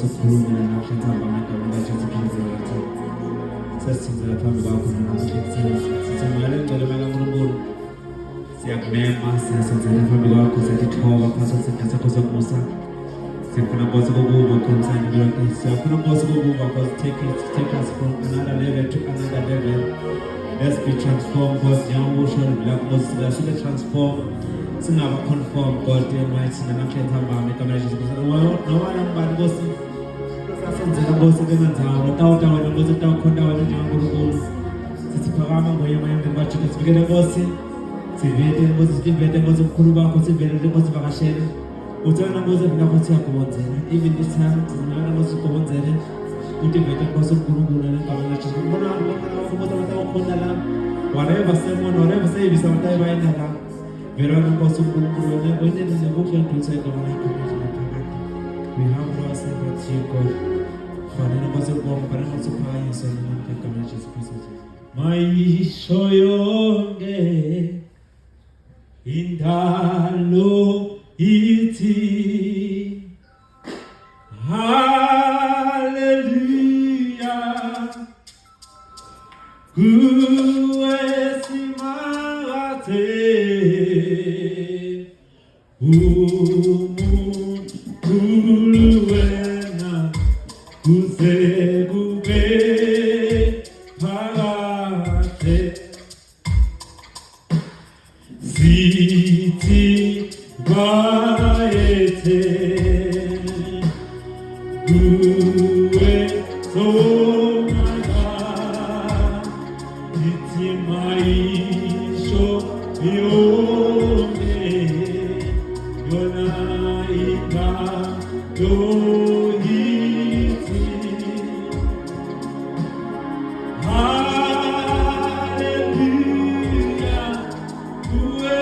ukhulumile namhlanje ngegama likaJesu Kristu. Sesizela phambi kwakho sizamela ingcwele kaNkulunkulu. Siyakumema, siyasenzela phambi kwakho, siyathoba phakathi kwesifo sakho sokumusa. Siyafuna Nkosi ukuba concern yonke. Siyafuna Nkosi ukuba cause take us from another level to another level. Let's be transformed, God. Njengokusho la Nkosi, let's transform. Singaba conform, God, Almighty, namhlanje hamba ngegama likaJesu Kristu. Nowona mbani Nkosi sasenzela Nkosi bengenzayo, utawuta wena Nkosi, utawukhonda wena njengoNkulunkulu. Siphakama ngoye mayembe bathina sibikele Nkosi. Sivete Nkosi, sivete Nkosi ubukhulu bakho, sivele Nkosi vakashele. Uthana Nkosi mina Nkosi yakubonzela. Even this time sizimela Nkosi ukubonzele. Uthi vete Nkosi uNkulunkulu ngegama likaJesu. Bona Nkosi utawukhonda la. Whatever someone, whatever service abatayibayina la. Vele Nkosi uNkulunkulu wena nekuhle ngidutse ngegama likaJesu. We have no servant here, God. Fanele Nkosi ukubonga, fanele Nkosi uphakanyiswe ngegama likaJesu Kristu. Maisho yonke indalo ithi hallelujah, kuwe simate umukulu wena kuze kube phakade. Sithi bayethe kuwe somana, sithi maisho yonke yona ingalo yithi hallelujah, kuwe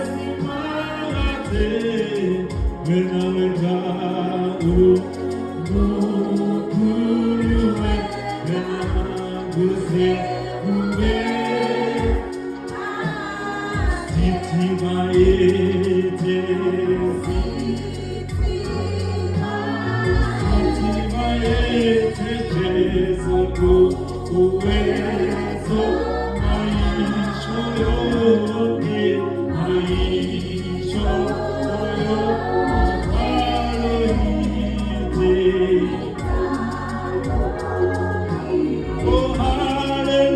simate wena umukulu wena kuze kube sithi bayethe Jesu kuwe maisho yonke, maisho oh hallelujah,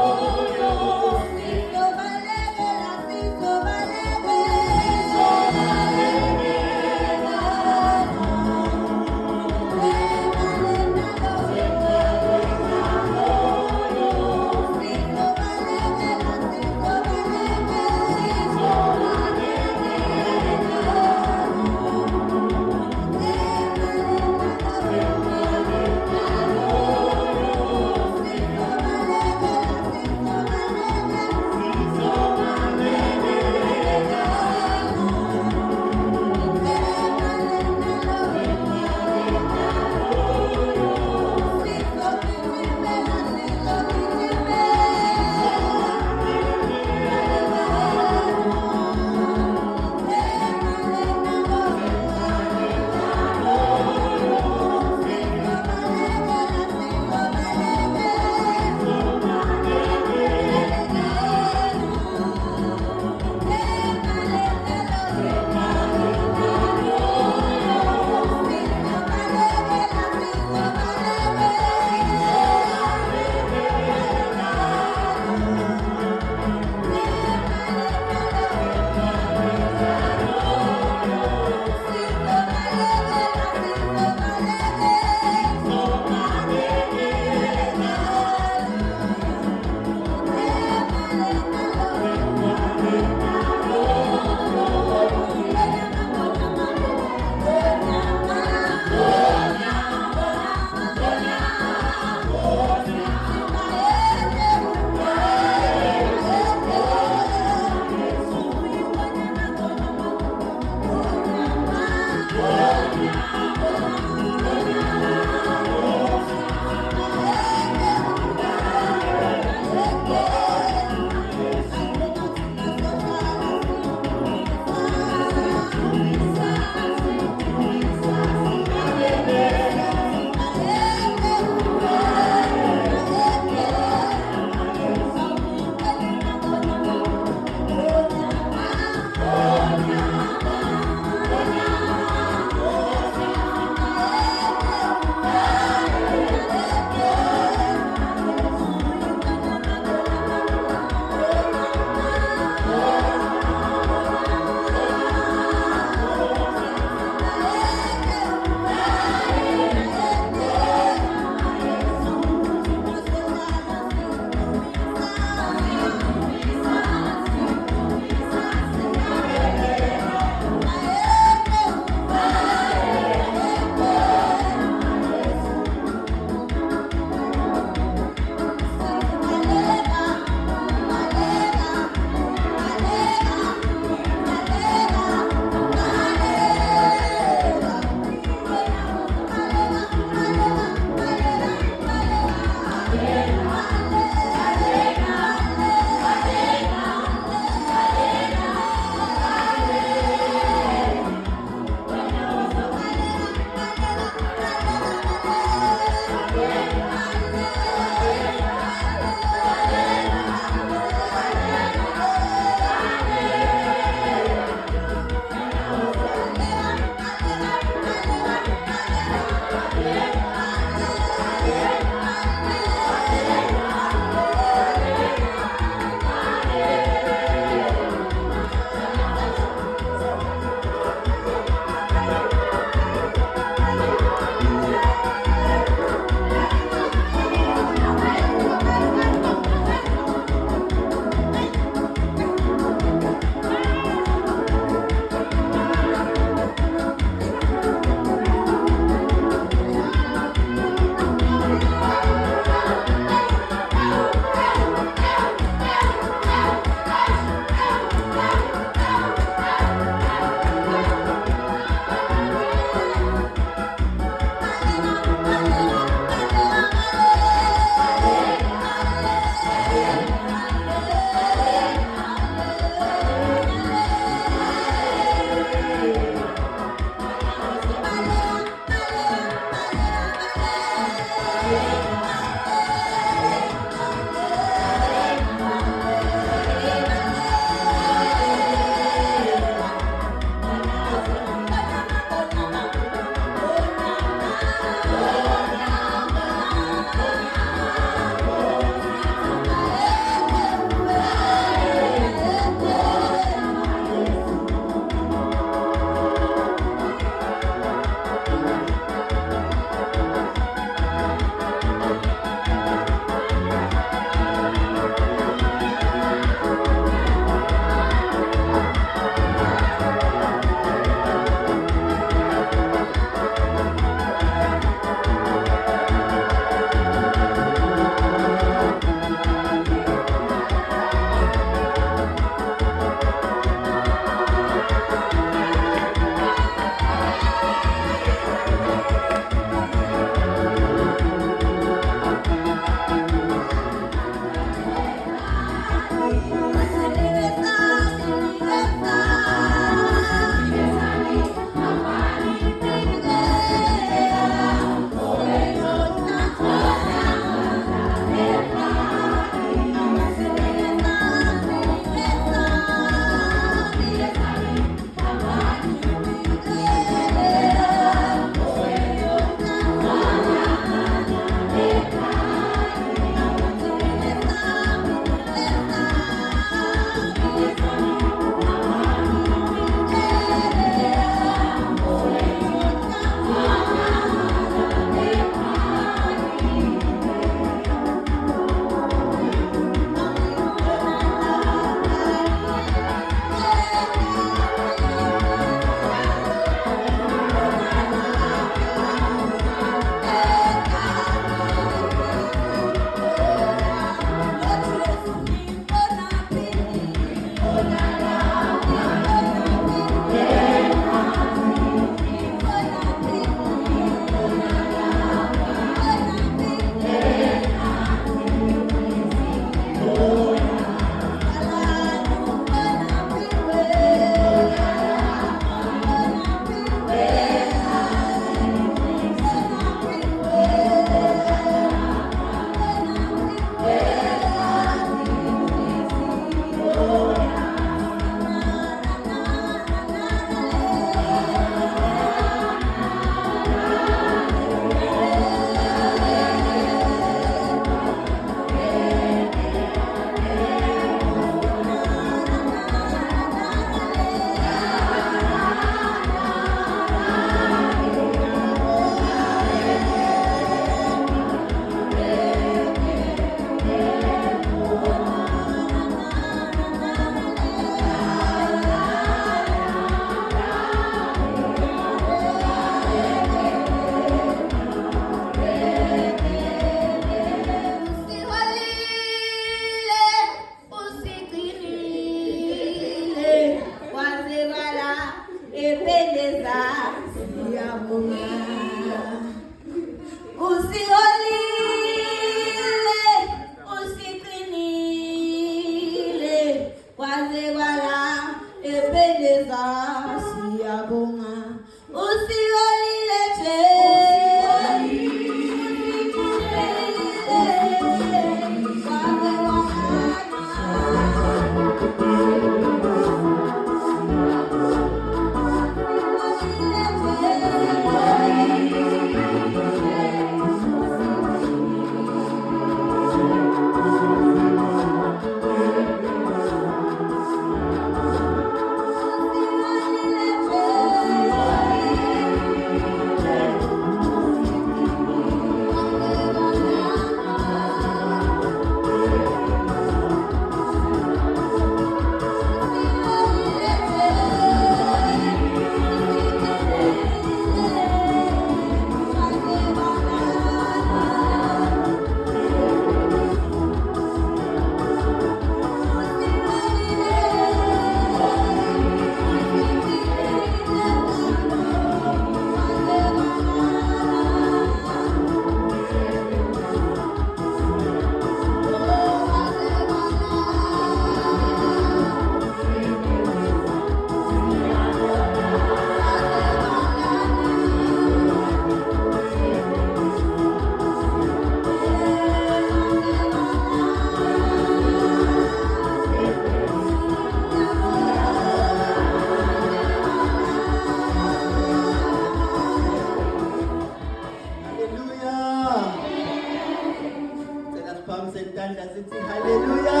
sami sentandla sithi haleluya.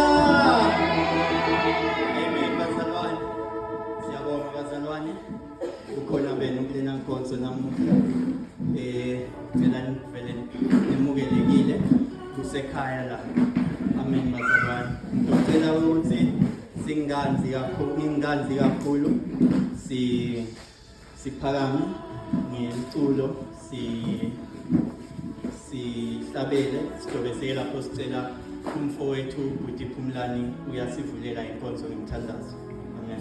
Amen bazalwane. Siyabonga bazalwane. Ukhona benu kulena nkonzo namuhla. Phela vele nimukelekile kusekhaya la. Amen bazalwane. Ngicela ukuthi singazi kakhulu siphakame ngeculo sihlabele sizobe lapho sicela umfowethu uDiphumlani uyasivulela inkonzo ngomthandazo. Amen.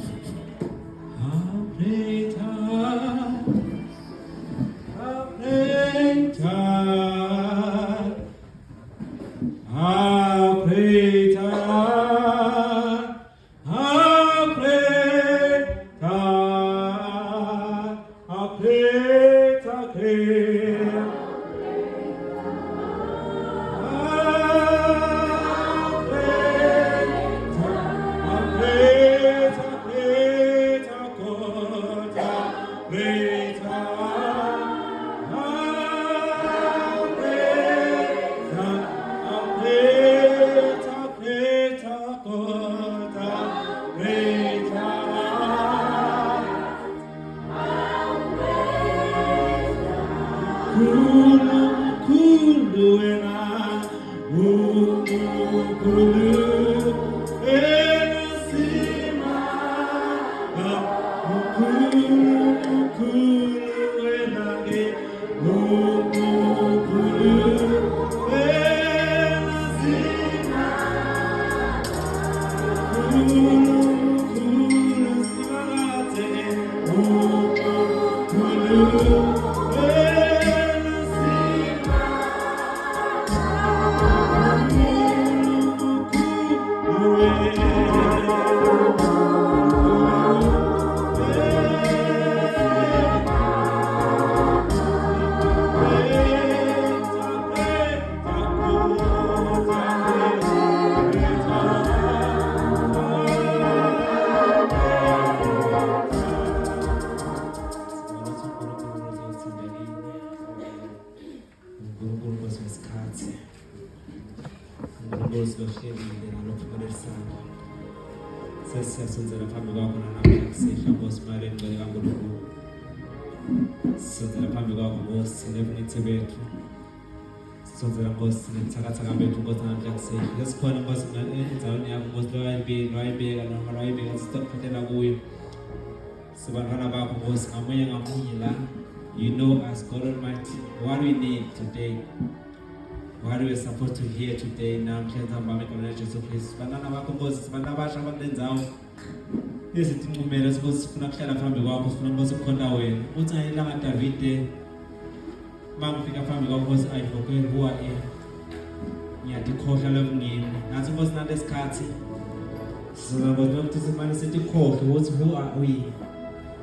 Sesiyasenzela phambi kwakho namhlanje sihla Nkosi mali engcwele kaNkulunkulu. Sisenzela phambi kwakho Nkosi nebunithi bethu. Sisenzela Nkosi nethakathaka bethu Nkosi namhlanje sihla. Lesikhona Nkosi enzaweni yakho Nkosi lwayibeka noma lwayibeka sitokuphathela kuyo. Sibantwana bakho Nkosi ngamunye la. You know us God Almighty what we need today. What we are supposed to hear today now, namhlanje Jesu Kristu. Bantwana bakho Nkosi, sibantu abasha abakulenzayo. Izinqumelo Nkosi sifuna ukuhlala phambi kwakho, sifuna Nkosi ukukhonza wena. Uthi ngilanga Davide mangifika phambi kwakho Nkosi, I forget who I am. Ngiyadikhohlwa lokungini. Nathi Nkosi nalesikhathi sizokwazi ukuthi simane sithi khohle ukuthi who are we.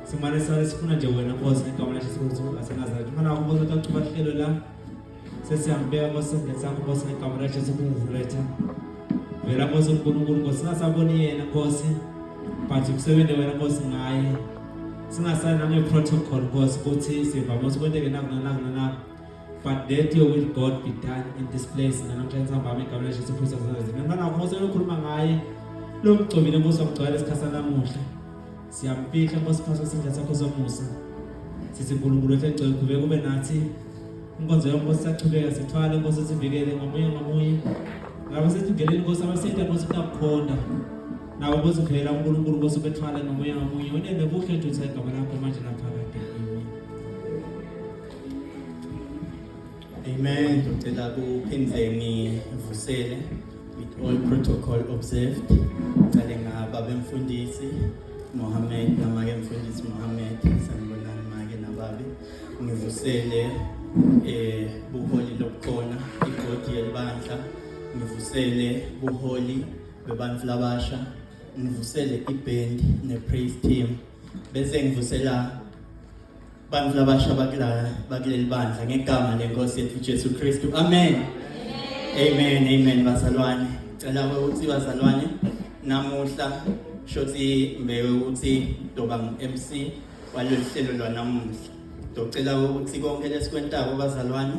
Simane sifuna nje wena Nkosi ngegama laJesu Kristu waseNazaretha. Mana wakho Nkosi uqhuba ihlelo la. Sesiyambeka Nkosi ngesakho Nkosi ngegama laJesu Kristu. Vela Nkosi uNkulunkulu Nkosi singasaboni yena Nkosi, but kusebenze wena Nkosi ngaye. Singasali nange-protocol Nkosi ukuthi sivame ukwenteke nakuna. But let your will God be done in this place. Namhlanje sihamba ngegama laJesu Kristu waseNazaretha. Mntwana wakho Nkosi ukhuluma ngaye. Lo mgcobile Nkosi wakugcwala isikhathi namuhla. Siyambika Nkosi phakathi kwesandla sakho somusa. Sithi uNkulunkulu egcwele kube kube nathi. Inkonzo yakho Nkosi sachubeka sithwale Nkosi sivikele ngamunye. Ngaba sethingeleni Nkosi abasenta Nkosi kukhonda. Nawo Nkosi phela uNkulunkulu Nkosi bethwala ngamunye. Unene buhle nje igama lakho manje naphakade. Amen. Ngicela kuphindze ngivusele with all protocol observed. Ngicela ngababa mfundisi Mohammed namake mfundisi Mohammed sanibonani make nababe. Ngivusele buholi lobukhona igodi yelibandla. Ngivusele buholi bebantu labasha. Ngivusele iband ne-praise team. Bese ngivusela bantu labasha bakuleli bandla ngegama lenkosi yethu Jesu Kristu. Amen. Amen bazalwane. Cela ukuthi bazalwane namuhla shothi mbewe ukuthi doba MC walolu hlelo lwanamuhla. Docela ukuthi konke lesikwentako bazalwane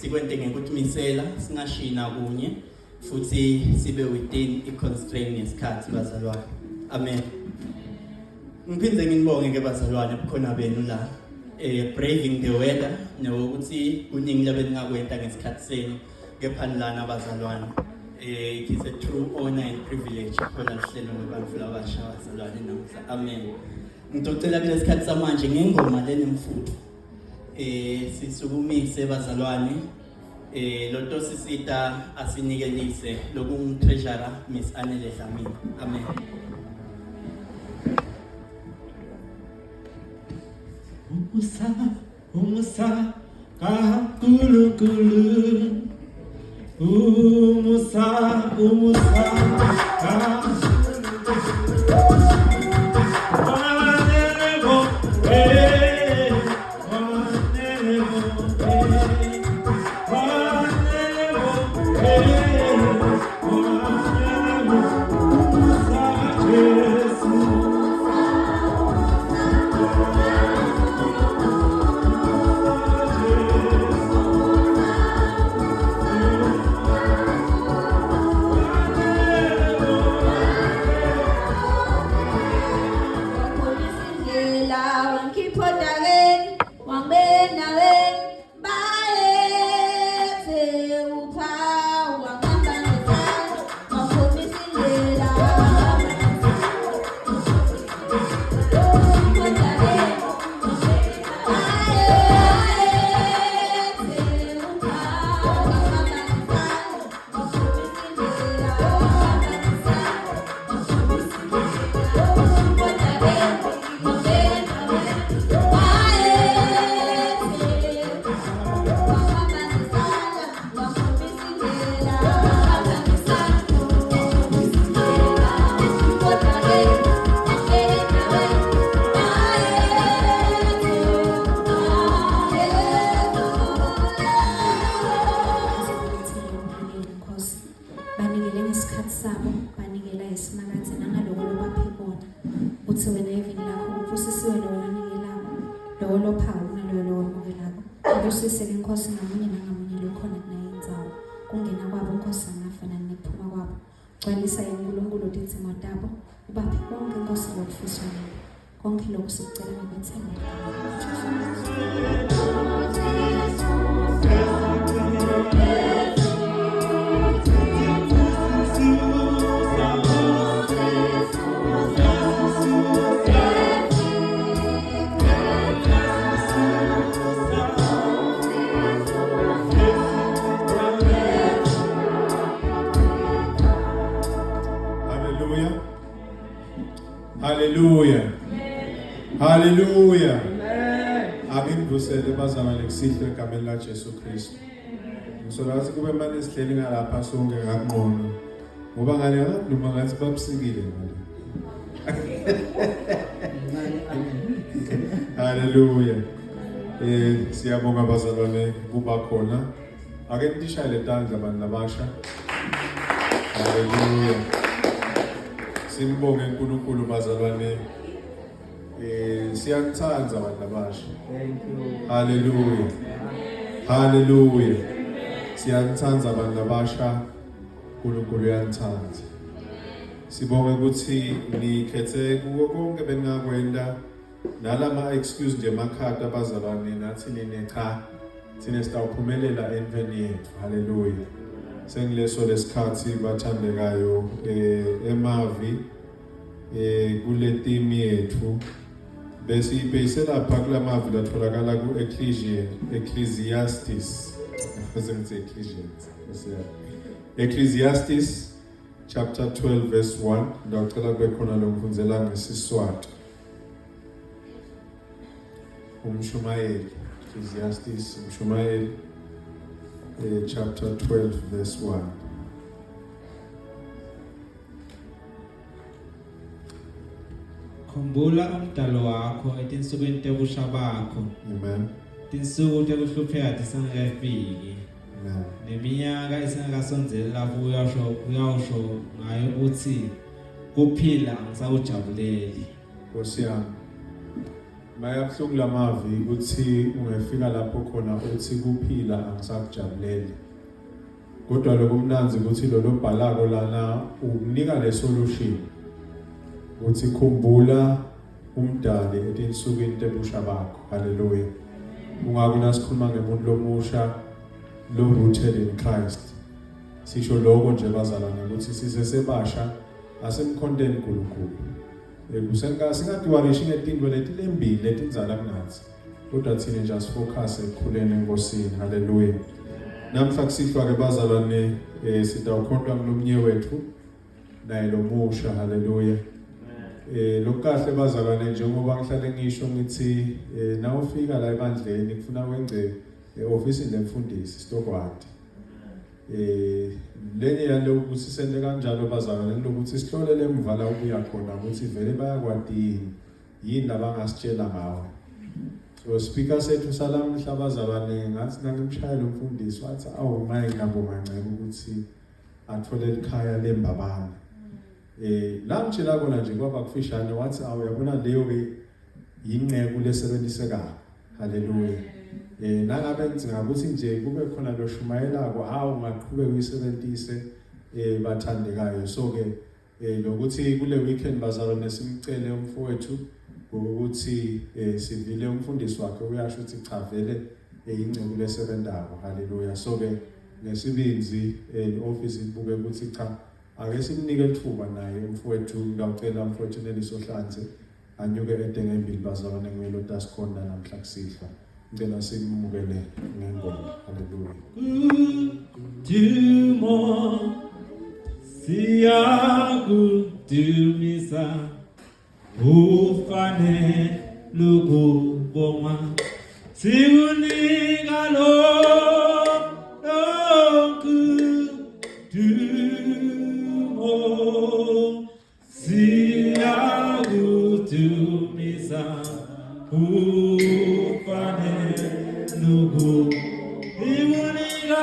sikwente ngekumisela singashina kunye futhi sibe within i-constraint yesikhathi bazalwane. Amen. Ngiphinde nginibonge ke bazalwane bukhona benu la braving the weather nokuthi kuningi labengakwenta ngesikhathi senu kephani lana bazalwane. It is a true honor and privilege khona lihlelo labantu labasha bazalwane namuhla. Amen. Ngicela kule sikhathi samanje ngengoma lenemfutho. Sisukumise bazalwane. Lonto sisita asinikelise lokungitreasurer Miss Anele Dlamini. Amen. Umusa kakulu umusa Hallelujah. Hallelujah. Angivusele bazalwane kusihle egameni la Jesu Kristu. Ngisolazi kube manje sihleli ngalapha sonke ngaqono. Ngoba ngane noma ngathi babusikile ngale. Hallelujah. Siyabonga bazalwane kuba khona. Ake nishayele tandla abantu labasha. Hallelujah. Simbonge uNkulunkulu bazalwane. Siyanthanda abantu abasha. Thank you. Hallelujah. Hallelujah. Siyanthanda abantu abasha. uNkulunkulu uyanthanda. Sibonge ukuthi nikhethe kuko konke bengakwenda nalama excuse nje emakhadi abazalwane nathi nine cha sine sitawuphumelela emveni yethu. Hallelujah. Sengileso lesikhathi bathandekayo emavi kule team yethu bese ibeyisela lapha kulamavi latholakala ku Ecclesiastes Ecclesiastes chapter 12 verse 1 ndacela kube khona lo mfundzela ngesiswati umshumayeli Ecclesiastes umshumayeli chapter 12 verse 1. Khumbula umdalo wakho etinsukwini tebusha bakho. Amen. Tinsuku tekuhlupheka tisangakafiki. Amen. Neminyaka isingakasondzeli lapho uyawusho ngayo uthi kuphila angisakujabuleli. Nkosi yami. Mayabhlungu lamavi ukuthi ungefika lapho khona uthi kuphila angisakujabuleli. Kodwa lokumnanzi ukuthi lo lobhalako lana ukunika le solution. Uthi khumbula umdali etinsukwini tebusha bakho. Hallelujah. Ungabi nasikhuluma ngemuntu lomusha lo rooted in Christ. Sisho lokho nje bazalwane ukuthi sisesebasha asemkhonteni uNkulunkulu. Singadwarishi ngezinto letilembili letinzala kunathi. Kodwa thina just focus ekukhuleni enkosini. Hallelujah. Namhla kusihlwa ke bazalwane sitawukhonta ngomnye wethu naye lo musha. Hallelujah. Lokahle bazalwane njengoba ngihlale ngisho ngithi nawufika la ebandleni kufuna wenze office lemfundisi Stokwadi. Lenye yalo ukuthi sende kanjalo bazalwane lokuthi sihlolele emva la ukuya khona ukuthi vele bayakwadi yini labangasitshela ngawo. So speaker sethu salamhla bazalwane ngathi nangimshayela umfundisi wathi awu maye nabo mancane ukuthi athole ikhaya lembabana. La mtshela kona nje kwaba kufishane wathi awu yabona leyo yinqeko lesebenziseka. Hallelujah. Nangabe ngicabanga ukuthi nje kube khona lo shumayelako ngaqhubeka uyisebenzise bathandekayo. So ke lokuthi kule weekend bazalwane simcele umfowethu ukuthi sivile umfundisi wakhe uyasho ukuthi cha vele ingcebo lesebenzako. Hallelujah. So ke nesibinzi office ibuke ukuthi cha ake simnike ithuba naye umfowethu ngicela umfowethu nelisohlanze anyuke edengembili bazalwane ngelo tasikhonda namhla kusihlwa. Ngicela simukele ngengoma. Hallelujah. Dumo siyakudumisa ufane lukubonga sikunika lonke dumo siyakudumisa ufane lugu sikunika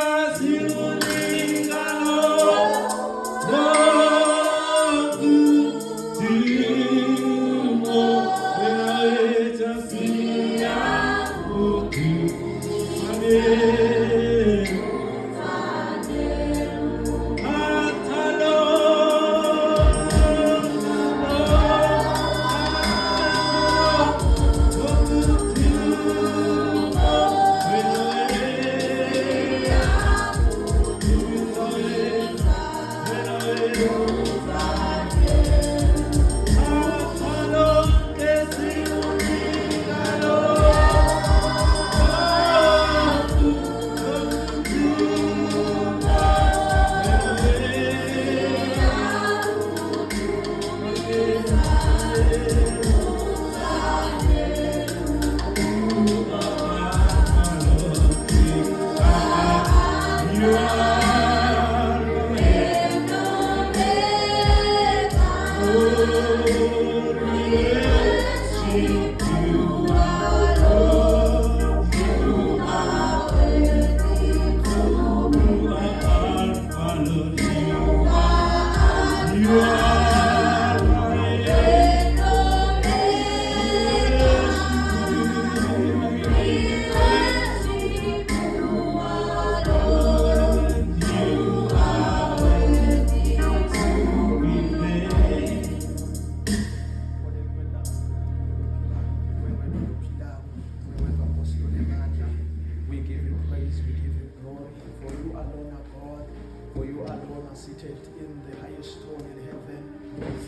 seated in the highest throne in heaven.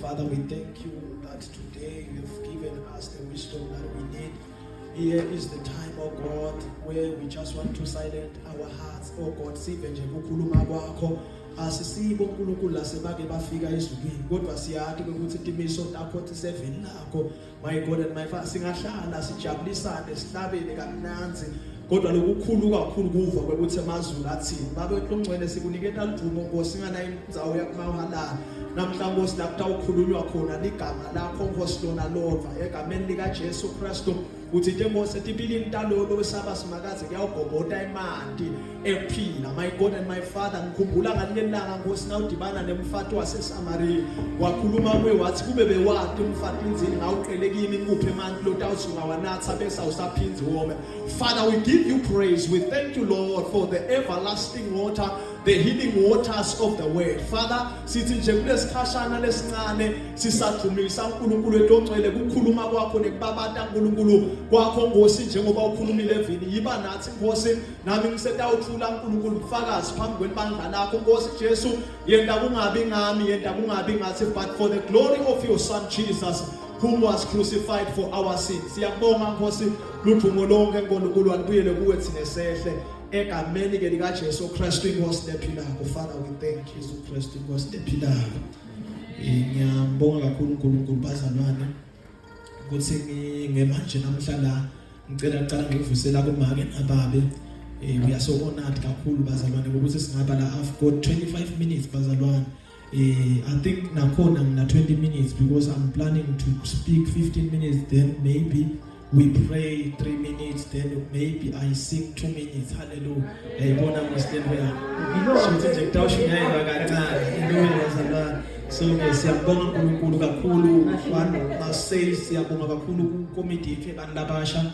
Father, we thank you that today you've given us the wisdom that we need. Here is the time, oh God, where we just want to silence our hearts, oh God. Sive nje kukhuluma kwakho asisibo uNkulunkulu lasebake bafika ezulwini kodwa siyathi ukuthi intimiso takho 7 nakho, my God and my Father, singahlala sijabulisane sihlabele kamnanzi kodwa lokukhulu kakhulu kuva kwekuthi emazulu athini babe ngcwele sikuniketa lidumo Nkosi ngana indzawo yakumahala namhlanje Nkosi lapho ukhulunywa khona ligama lakho Nkosi lona lova egameni lika Jesu Kristu uthi njengoba tipilini talolo wesaba simakaze kuyawugobota emanti ephila. My God and my Father, ngikhumbula ngalinye ilanga Nkosi nawudibana nemfati waseSamaria wakhuluma kuye wathi kube bewati umfati inzini ngawuqele kimi ngikuphe emanti lotawusuka wanatha bese awusaphinzi wome. Father, we give you praise. We thank you, Lord, for the everlasting water, the healing waters of the word. Father, sithi nje kulesikhashana lesincane sisadumisa uNkulunkulu wethu ongcwele kukhuluma kwakho nekubabata uNkulunkulu kwakho Nkosi njengoba ukhulumile evini yiba nathi Nkosi nami ngisetawuthula uNkulunkulu ubufakazi phambi kwebandla lakho Nkosi Jesu yenda kungabi ngami yenda kungabi ngathi but for the glory of your son Jesus whom was crucified for our sins. Siyabonga Nkosi ludumo lonke uNkulunkulu alibuyele kuwe thina sehle egameni ke lika Jesu Kristu inkosi lephilayo. Father, we thank you Jesu Kristu inkosi lephilayo. Ngiyambonga kakhulu uNkulunkulu bazalwane ukuthi ngemanje namhlanje ngicela ngivusela kumake nababe. We are so honored kakhulu bazalwane ukuthi singaba la. I've got 25 minutes bazalwane. I think nakhona ngina 20 minutes because I'm planning to speak 15 minutes, then maybe we pray 3 minutes, then maybe I sing 2 minutes. Hallelujah. Yayibona musteni wena. Sithi nje kutawushunyayelwa kancane. Hallelujah bazalwane. So siyabonga uNkulunkulu kakhulu. One must say siyabonga kakhulu ku-committee abantu labasha.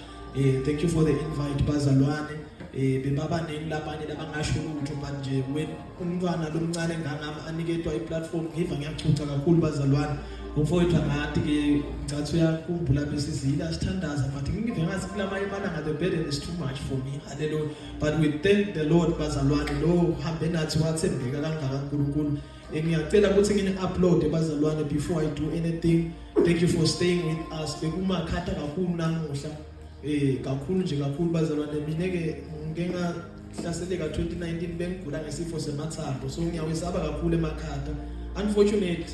Thank you for the invite bazalwane. Bebabaningi labanye labangasho lutho manje when umntwana lomncane ngangami aniketwa iplatform ngiva ngiyachucha kakhulu bazalwane. Umfowethu angathi ke ngathi uyakhumbula besizila sithandaza but ngive ngazi kulamanye malanga the burden is too much for me. Hallelujah. But we thank the Lord bazalwane lo hambe nathi wathembeka kangaka uNkulunkulu. Ngiyacela ukuthi ngini-upload bazalwane before I do anything. Thank you for staying with us. Bekumakhatha kakhulu namuhla. Kakhulu nje kakhulu bazalwane mina ke ngenga hlaseleka 2019 bengigula ngesifo semathambo so ngiyawesaba kakhulu emakhatha. Unfortunate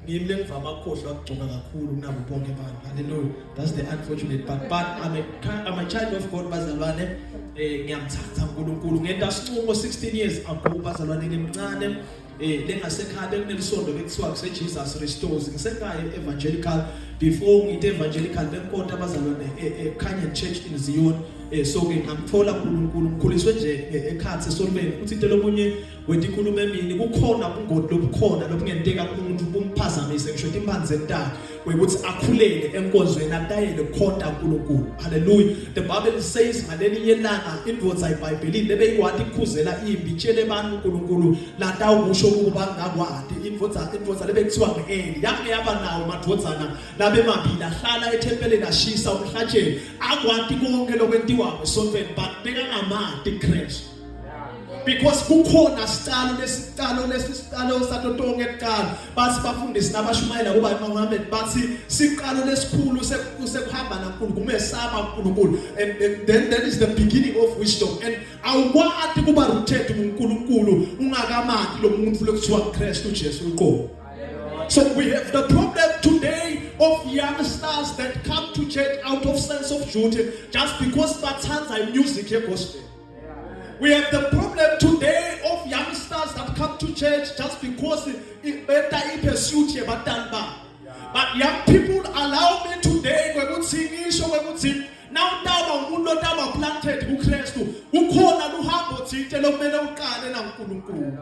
ngimle ngivama ukukhohlwa ukugcoka kakhulu kunabo bonke abantu. Hallelujah. That's the unfortunate part. But I'm a child of God bazalwane. Ngiyamthanda uNkulunkulu ngenta sinqumo 16 years ago bazalwane ngimncane. Lengasekhaya bekunelisonto bekuthiwa kuse Jesus Restores. Ngisekhaya evangelical before ngite evangelical benkonta abazalwane eKhanyan Church in Zion. So ke ngamthola uNkulunkulu ngikhuliswe nje eKhatsi eSolomeni uthi into lomunye wethi inkulumo emini kukhona ubungoti lobukhona lobungenteka umuntu bumphazamise ngisho imphanze entaka ukuthi akhulele enkonzweni atayele khonta uNkulunkulu. Hallelujah. The Bible says ngalelinye ilanga indvodza iBhayibhelini lebeyikwati ikhuzela imbi tshele abantu uNkulunkulu latawukusho ukuba ngakwati indvodza lebekuthiwa ngeEli yake yaba nawo madvodzana labe mabili ahlala ethempeleni ashisa umhlatshelo akwati konke lokwentiwa esontweni but bekangamati Kristu. Because kukhona sicalo satotonke kuqala bathi bafundisi nabashumayela kuba eMuhammad bathi siqalo lesikhulu sekuhamba naNkulunkulu kumesaba uNkulunkulu and then that is the beginning of wisdom and awukwati kuba rooted kuNkulunkulu ungakamati lo muntu lekuthiwa Kristu Jesu uqobo. So we have the problem today of youngsters that come to church out of sense of duty just because bathanza music gospel. We have the problem today of youngsters that come to church just because better pursuit yebatanba. But young people allow me today now umuntu otaba planted kuKristu ukhona luhambo thinte lokumele uqale naNkulunkulu.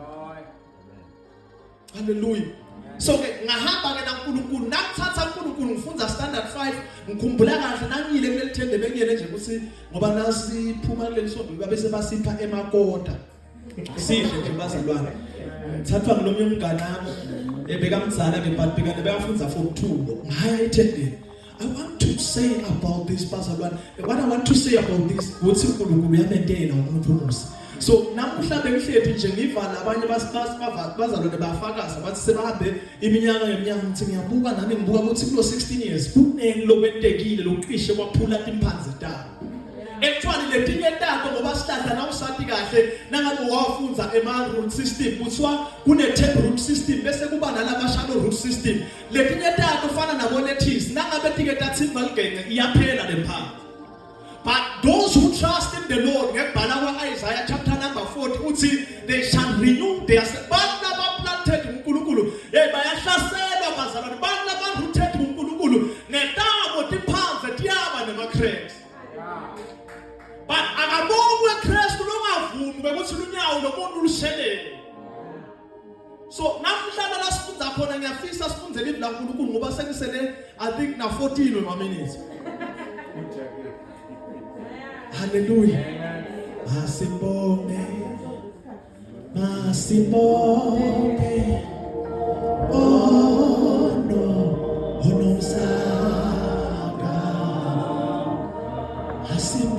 Hallelujah. So ngahamba ke naNkulunkulu nakuthatha uNkulunkulu ngifunza standard 5 ngikhumbula kahle nangile kulelithende bengiyele nje ukuthi ngoba nasi phuma kuleli sonto babese basipha emakota sidle nje bazalwane thathwa ngilomnye umngane nami bekamzala ke but bekade beyafunza form 2 ngaya ethendeni. I want to say about this bazalwane. What I want to say about this ukuthi uNkulunkulu uyamendela umuntu umusa. So namuhla bekuhlethi nje ngivala abanye bazalwane bafakaza bathi sebahambe iminyaka ngeminyaka ngithi ngiyabuka nami ngibuka ukuthi kulo 16 years kuneni lokwentekile lokuqishe kwaphula imphansi ta. Actually letinye tato ngoba sihlahla nawusathi kahle nangabe wafunza root system kuthiwa kune tape root system bese kuba nalaba shallow root system. Letinye tato fana nabo lettuce nangabe tike tatsival genge iyaphela lemphansi. But those who trust in the Lord, Isaiah chapter number 40, uthi they shall renew their strength. Bana ba planted uNkulunkulu, bayahlasela bazalwane, bana ba rooted uNkulunkulu, netabo tiphanze tiyaba nemakresi. bekuthi unyawo nomuntu lushelele. So namhlanje la sifunda khona ngiyafisa sifunde live la uNkulunkulu ngoba sekusele I think na 14 or minutes. Hallelujah. Masibonge. Masibonge. Oh no. Onomsaka. Masibonge.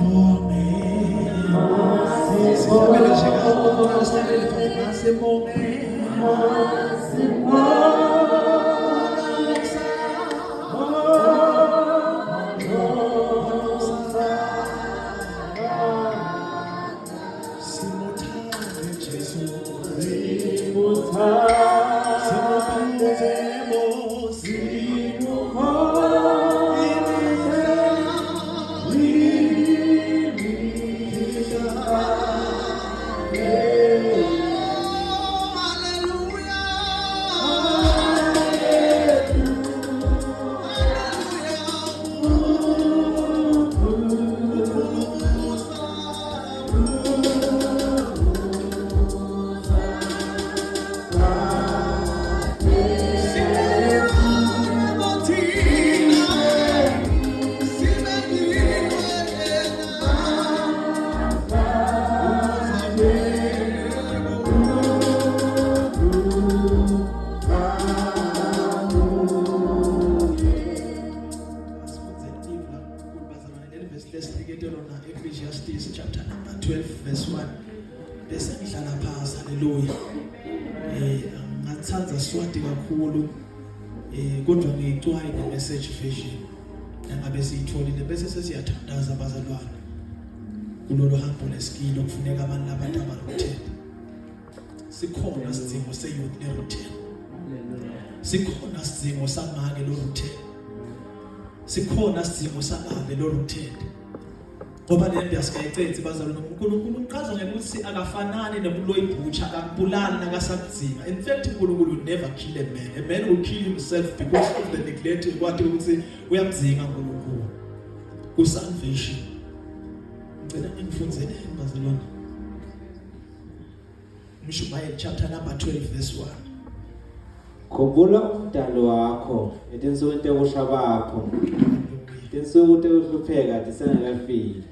Ecclesiastes chapter number 12 verse 1 bese ngihlala phansi haleluya ngathanda Swati kakhulu kodwa ngicwaye the message version nangabe siyitholile bese sesiyathandaza abazalwane kulolu hambo lesikilo kufuneka abantu abaruthele sikhona sidingo seyouth leruthele sikhona sidingo samake loruthele sikhona sidingo sababe loruthele ngoba lembe asikayicethi bazalwane uNkulunkulu uqhaza ngokuthi akafanani nobuloyibhutsha akubulali nakasakudzinga. In fact uNkulunkulu will never kill a man will kill himself because of the neglect kwathi ukuthi uyamdzinga uNkulunkulu ku salvation. Ngicela ngifundzele bazalwane Mishumayeli chapter number 12 verse 1. Khumbula umdalo wakho etinsukwini tekusha bakho. Tinsuku tekuhlupheka tisengakafiki.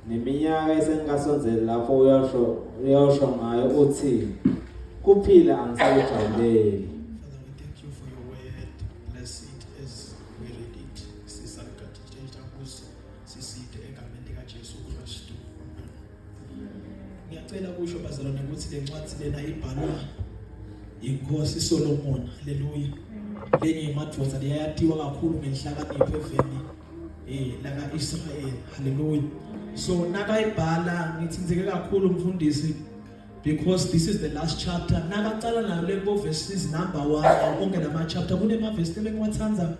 Neminyaka esengikasonzela lapho uyosho ngayo uthi kuphila angisakujabuleli. Father, we thank you for your word. Bless it as we read it. Sisakatithetha kuso sisithe egameni lika Jesu Kristu. Ngiyacela kusho bazalwane ukuthi le ncwadi lena ibhalwa inkosi Solomon. Hallelujah. Lenye imadvoza liyatiwa kakhulu ngenhlakanipho eveni laka Israel. Hallelujah. So nakayibhala ngithinzeke kakhulu umfundisi because this is the last chapter. Nakaqala nayo le verses number 1 onke lama chapter kunema verse lebengiwathanza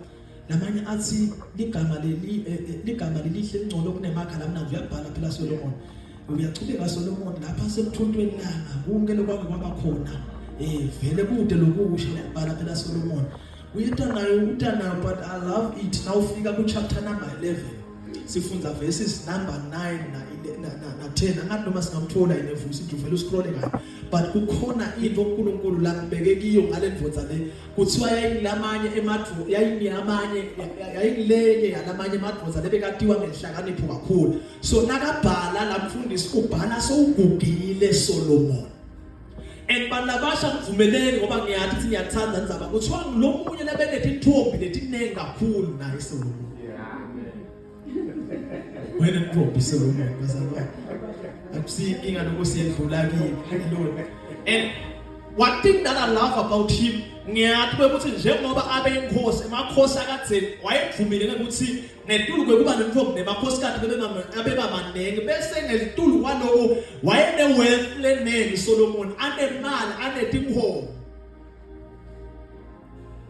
lamanye athi ligama lelihle ngcono kunemakhala mnandi uyabhala phela Solomon. Uyachubeka Solomon lapha semthontweni langa konke lokwabe kwaba khona vele kude lokusho labhala phela Solomon. Uyitanayo but I love it. Now ufika ku chapter number 11 sifunda verses number 9 na 10 angathi noma singamthola inevusi nje uvela uscroll kahle but kukhona into uNkulunkulu la ngibeke kiyo ngale ndvodza le kuthiwa yayilamanye emadvu yayilenye yalamanye emadvodza lebekatiwa ngenhlakanipho kakhulu. So nakabhala la mfundisi ubhala sowugugile Solomon and balabasha kuvumeleni ngoba ngiyathi ukuthi ngiyathanda ndzaba kuthiwa lo munye lebenethi intombi letinengi kakhulu naye Solomon. When it dropped Solomon bazalwane akusinkinga lokusiyedlula kini. Hallelujah. And one thing that I love about him ngiyathi ukuthi njengoba abe inkosi emakhosi akadzeni wayevumile ukuthi netulu kwekuba nentombi nemakhosi kade abeba manenge bese ngetulu kwaloko wayene wealth lenengi Solomon anemali anetinkomo.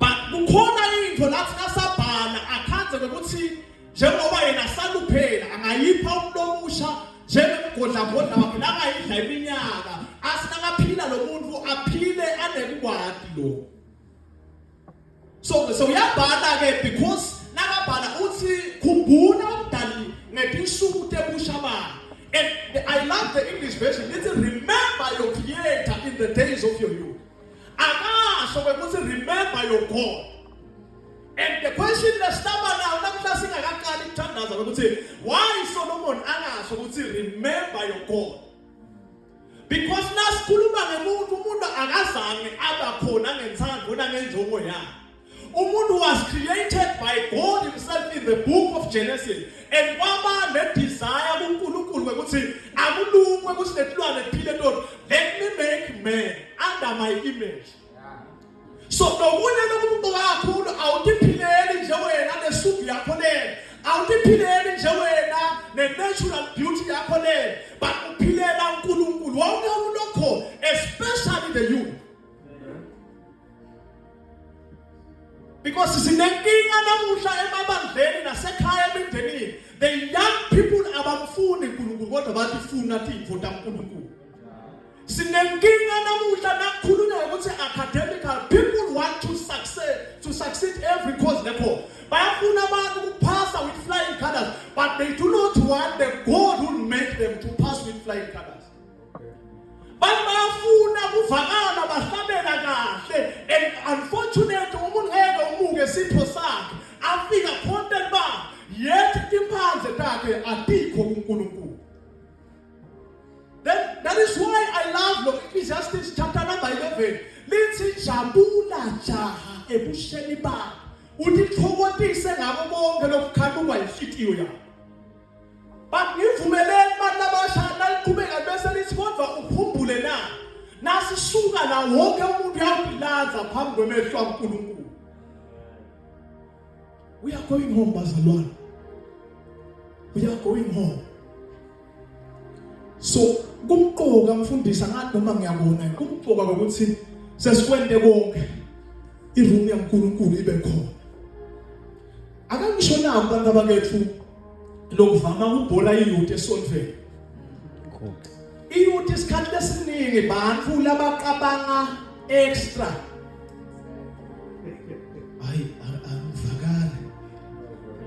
But kukhona into lathi nasabhala akhanze ukuthi njengoba yena saluphela angayipha umuntu omusha njengemgodla wakhe langayidla iminyaka asinakaphila lo muntu aphile anekukwadi lo. So uyabhala ke because nakabhala uthi khumbula umdali ngetinsuku tebusha bakhe. And I love the English Version, it's remember your Creator in the days of your youth. So we must remember your God. And the question that's now, why Solomon so remember your God? Because umuntu was created by God himself in the book of Genesis. And Baba let desire let me make man under my image. So the one out the natural beauty, but especially the youth. Because it's in the young people about food, what about the food nothing for them? People want to succeed every cause they call. But pass with flying colors, but they do not want the God who make them to pass with flying colors. And unfortunately, that is why I love Ecclesiastes chapter number 11. Let's jabula jaha ebusheni ba. Udithokotise ngabo bonke lokukhala wayifitiyo ya. But ngivumeleni banabashana liqhubeka bese lithi kodwa ukhumbule na. Nasisuka la wonke umuntu uyakulanza phambi kwemehlo kaNkulunkulu. We are going home, bazalwane. We are going home. So kumqoka mfundisa ngathi noma ngiyabona kumqoka ukuthi sesikwende konke iroom yaNkulunkulu ibe khona. Akangisho na abantu abakethu lokuvama ukubhola iyouth esonfeni. Iyouth isikhathi lesiningi bantu labaqabanga extra.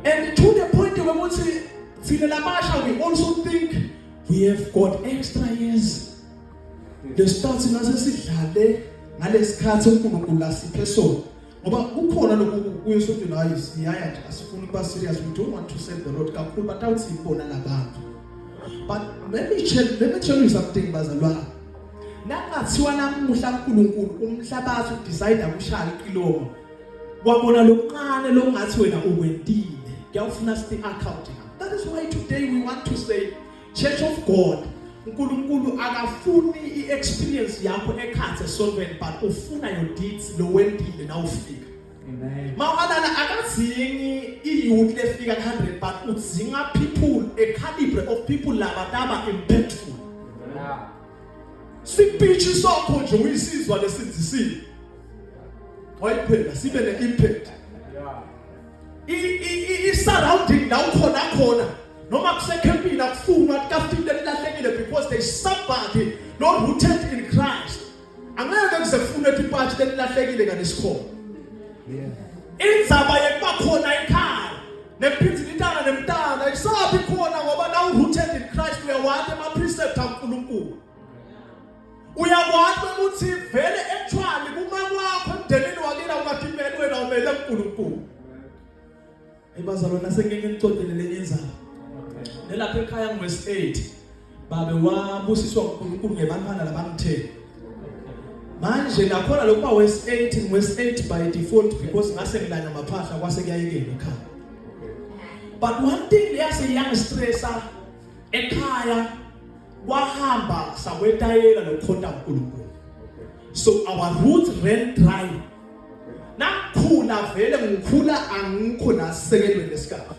And to the point where we also think we have got extra years. The starts in asesidlale ngalesikhathi uNkulunkulu lasiphe sona. Ngoba kukhona lokhu kuyesothi la isiyaya asifuni kuba serious, we don't want to set the road kakhulu but awuthi ibona labantu. But let me tell you something bazalwane. Nakathiwa namuhla uNkulunkulu umhlabathi udecide ukushaya ikilomo. Wabona lokuncane longathi wena uwendile. Kuyafuna sithi accounting. That is why today we want to say Church of God, uNkulunkulu akafuni i-experience yakho ekhathe solvent but ufuna your deeds lo wendile na ufika. Amen. Mawalana akazingi iyouth lefika 100 but udzinga people, a caliber of people laba impactful. Yeah. Sipichi sakho nje uyisizwa lesizisile. Wayiphela sibe ne-impact. I-surrounding la ukhona noma kusekhempini akufunwa kafike lilahlekile because there is somebody not rooted in Christ. Angeke kuzefuna ethi ipatshi lilahlekile kanesikhona. Indzaba yekubakhona ekhaya nephinzi litana nemntana isabi khona ngoba now rooted in Christ uyawathi ama-precept kaNkulunkulu. Uyawathi ukuthi vele actually kuma kwakho emndenini wakini awukadimeli wena umele uNkulunkulu. Bazalwane sengeke ngicocele le indzaba. Nelapha ekhaya ngwesi 8 babe wabusiswa uNkulunkulu ngebantwana labangithele. Manje nakhona lokho wesi 8 ngwesi 8 by default because ngase ngilanya amaphahla kwase kuyayekela ekhaya. But one thing leyase young stressa ekhaya wahamba sakwetayela nokhonta uNkulunkulu. So our roots ran dry. Nakhula vele ngikhula angikho nasekelwe lesikhathi.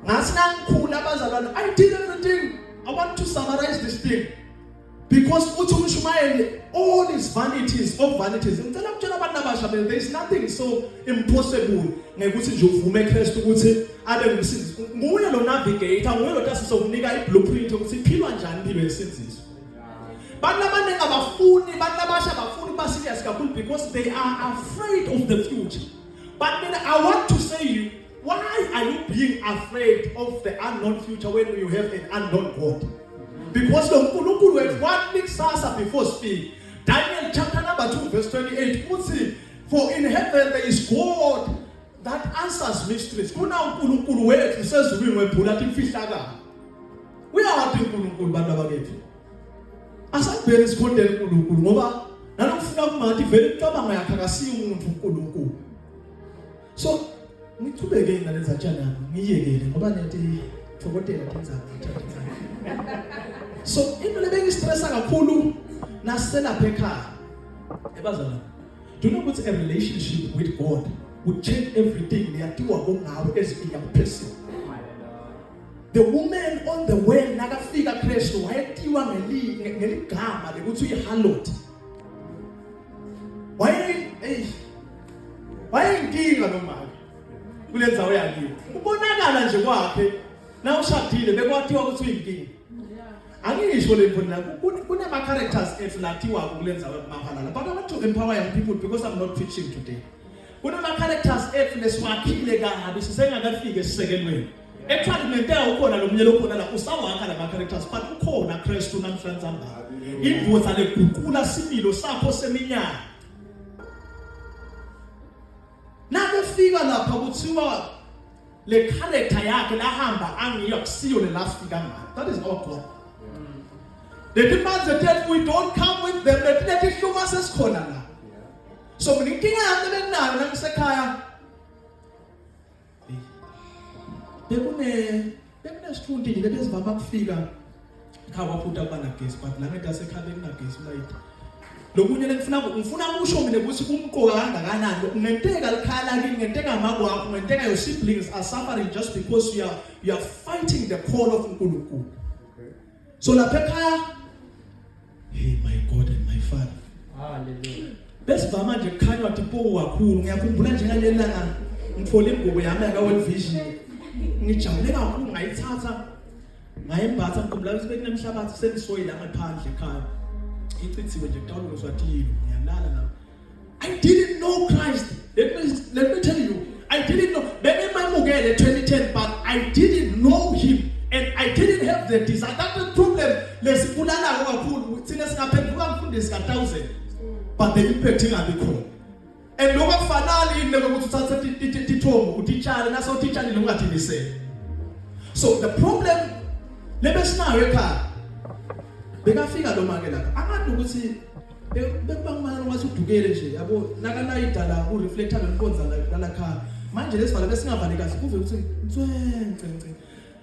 Ngasinakhula abazalwane I did everything. I want to summarize this thing because uthi umshumayeli all his vanities of vanities. Ngicela ukutshela abantu abasha there is nothing so impossible ngekuthi nje uvume eChrist ukuthi abe ngumsindisi. Nguye lo navigator, nguye lo tasizokunika iblueprint ukuthi iphilwa njani impilo yesinziso. Bantu abaningi abafuni, bantu abasha abafuni ukuba serious kakhulu because they are afraid of the future. But then I want to say, why are you being afraid of the unknown future when you have an unknown God? Because lo nkulunkulu wethu wathi kusasa before speak. Daniel chapter number 2 verse 28 uthi, for in heaven there is God that answers mysteries. Kuna unkulunkulu wethu sezulwini wephula athi imfihlakalo. Uyawathi unkulunkulu bantu abakethu. Asabhele sikhondele unkulunkulu ngoba nalokufuna kumathi vele icabanga yakhe akasiyo umuntu unkulunkulu. So ngithubeke ngalenza tjana ngiyekele ngoba nethi thokotela tenzani. So into lebengistressa kakhulu naselapha ekhaya. Ebazana. Do you know what's a relationship with God would change everything? Liyatiwa kongawe as a young person. The woman on the way nakafika Kristu wayetiwa ngeligama lekuthi uyiharlot. Wayinkinga nomama. Kulenzawo yakiyo. Ubonakala nje kwakhe na ushadile bekwathiwa ukuthi uyinkinga. Angisho le mfana kunama characters efunathiwa kulenzawo emahalala. But I want to empower young people because I'm not preaching today. Kunama characters efunesiwakhile kabi sisengakafika esisekelweni. Actually ngentela ukhona lo mnyelo ukhona la usawakha la characters but ukhona Kristu namhlanje anga. Indvodza leguqula similo sakho seminyaka. Nakufika lapha kuthiwa le character yakhe lahamba angiyo kusiyo le lafika ngayo. That is our God. The demands that we don't come with them. Let it show us as corner. So when you think I'm the man, I'm Sekaya. Bekune student that is Baba figure. Kawa put up on a case, but Lana does a cabin a case light. Lokunya mfuna usho mina ukuthi kumqoka ngana ngenteka likhala kini ngenteka mago akho ngenteka your siblings are suffering just because you are fighting the call of uNkulunkulu. So lapha ekhaya, hey my God and my Father. Hallelujah. Besivama nje kukhanya wathi poku kakhulu ngiyakhumbula nje ngalelana ngithola ingubo yami ka World Vision. Ngijabule kakhulu ngayithatha ngayembatha ngikhumbula ukuthi bekunemhlabathi senisoyi la ngaphandle ekhaya. Ichithiwe nje kutawula ngoswathilo ngiyalala la. I didn't know Christ. Let me tell you, I didn't know. Bengimamukele 2010 but I didn't know him. And I didn't have the desire. That's the problem. Lesibulala kakhulu thina singaphenduka mfundisi ka1000 but the impact ingabikho. And lokho kufanele into ukuthi uthathe tithombo utitshale naso utitshale lokungadilisele. So the problem lebesinayo ekhaya bekafika lo make lapha akade ukuthi bekubangumana ngwathi udukele nje yabo nakana idala ku reflector lenkonza la khaya manje lesivala besingavali kahle kuve ukuthi ngicwe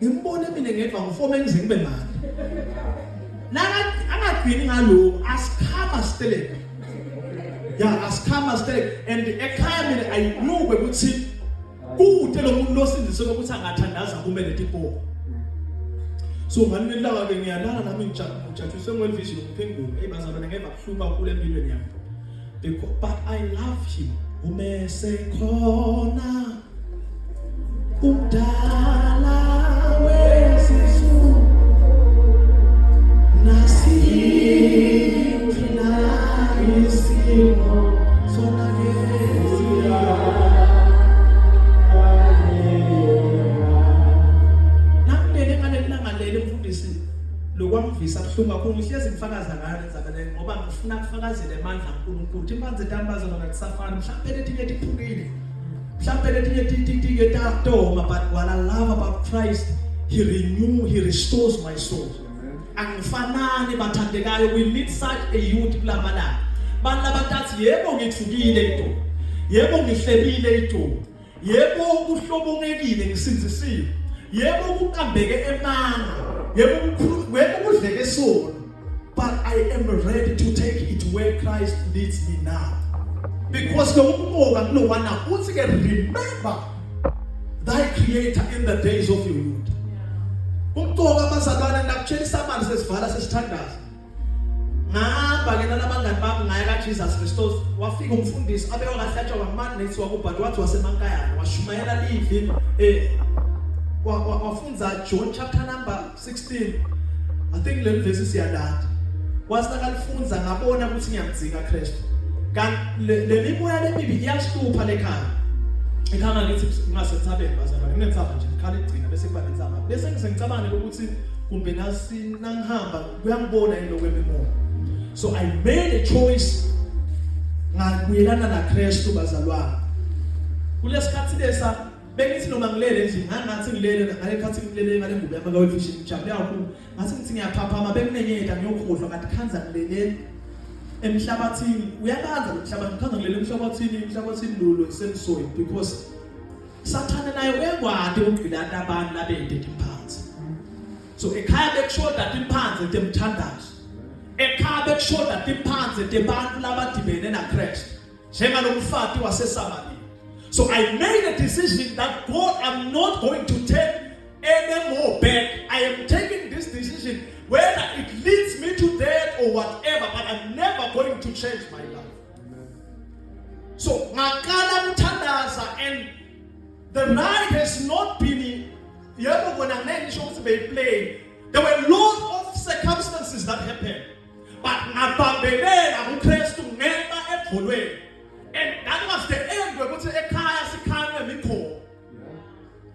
ngimbone mina ngedwa ngofoma engize ngibe manje naka angagcini ngalo asikhama steleka ya asikhama steleka and ekhaya mina I know ukuthi kude lo muntu losindise ukuthi angathandaza kumele tipho. So manje lawa ke ngiyalala nami ngijathiswe World Vision ngiphengulo ebazalwane ngeva kuhluka kule empilweni yami but I love him umesekhona umdala wesisu nasifina isimo sona lokwamvisa kuhlunga kakhulu ngihlezi ngifakaza ngale nzabeleni ngoba ngifuna kufakazela emandla kaNkulunkulu impanze tambazana ngakusafana mhlawumbe letinye tiphukile mhlawumbe letinye titike tatoma but what I love about Christ he restores my soul. Angifanani bathandekayo we need such a youth kulabala bantu abatathi yebo ngithukile into yebo ngihlebile into yebo kuhlobongekile ngisinzisile yebo kuqambeke emanga yebo kudleke soul but I am ready to take it where Christ leads me now because ngokuboka kulowana uthi ke remember thy creator in the days of your youth. Umtoka abazalwane nakutshela isabani sesivala sesithandaza ngaba ke nalabangani bami ngaya ka Jesus Christos wafika umfundisi abewa kahlatsha wamani nethi wakubhati wathi wasemankayana washumayela livi wafunza John chapter number 16 I think le verse siyalanda wasakalifunza ngabona ukuthi ngiyamdzika Kristu kanti le miboya lemibi iyashupha lekhaya ekhaya ngithi ngasetsabeni bazalwane nginetsaba nje ngikhala igcina bese kuba nenzaba bese ngicabanga ukuthi kumbe nangihamba kuyangibona yini lokwemimoya. So I made a choice ngakuyelana naKristu bazalwane. Kulesikhathi lesa bengithi noma ngilele nje ngathi ngilele ngalesikhathi ngilele ngale ngubo yami kaWilfish ngijabule kakhulu. Ngathi ngithi ngiyaphaphama benginenyeta ngiyokhohlwa ngathi khanza ngilele emhlabathini. Uyakanza lo mhlabathi khanza ngilele emhlabathini lolo isemsoil because Sathane naye uyakwadi ukugcina abantu labende imphansi. So ekhaya bekushoda imphansi temthandazo. Ekhaya bekushoda imphansi tebantu labadibene naKristu. Njengalomfati waseSamaria. So I made a decision that God, I'm not going to take any more back. I am taking this decision whether it leads me to death or whatever, but I'm never going to change my life. So ngakala mthandaza, and the ride has not been there were lots of circumstances that happened, but ngabambelela uKristu ngeba ebholweni, and that was the end ukuthi ekhaya sikhanywe mikho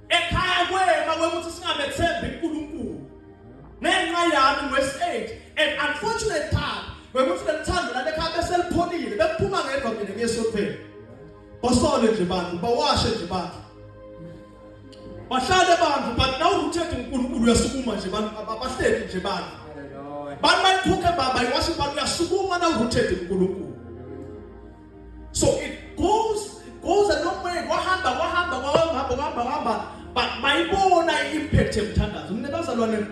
ekhaya kwema ukuthi singamethembi uNkulunkulu ngenxa yami verse 8. And unfortunate part ukuthi lethando la ekhaya beselipholile bephuma ngemva mina ngesophela bosole nje bantu bawashe nje bantu bahlale bantu, but now uthethe uNkulunkulu uyasukuma nje bantu abahleli nje bantu bantu bayikhuke baba iwashe bantu uyasukuma na uthethe uNkulunkulu. So it goes a long way. Wahamba, but mayibona impact emthandazo. Mina bazalwane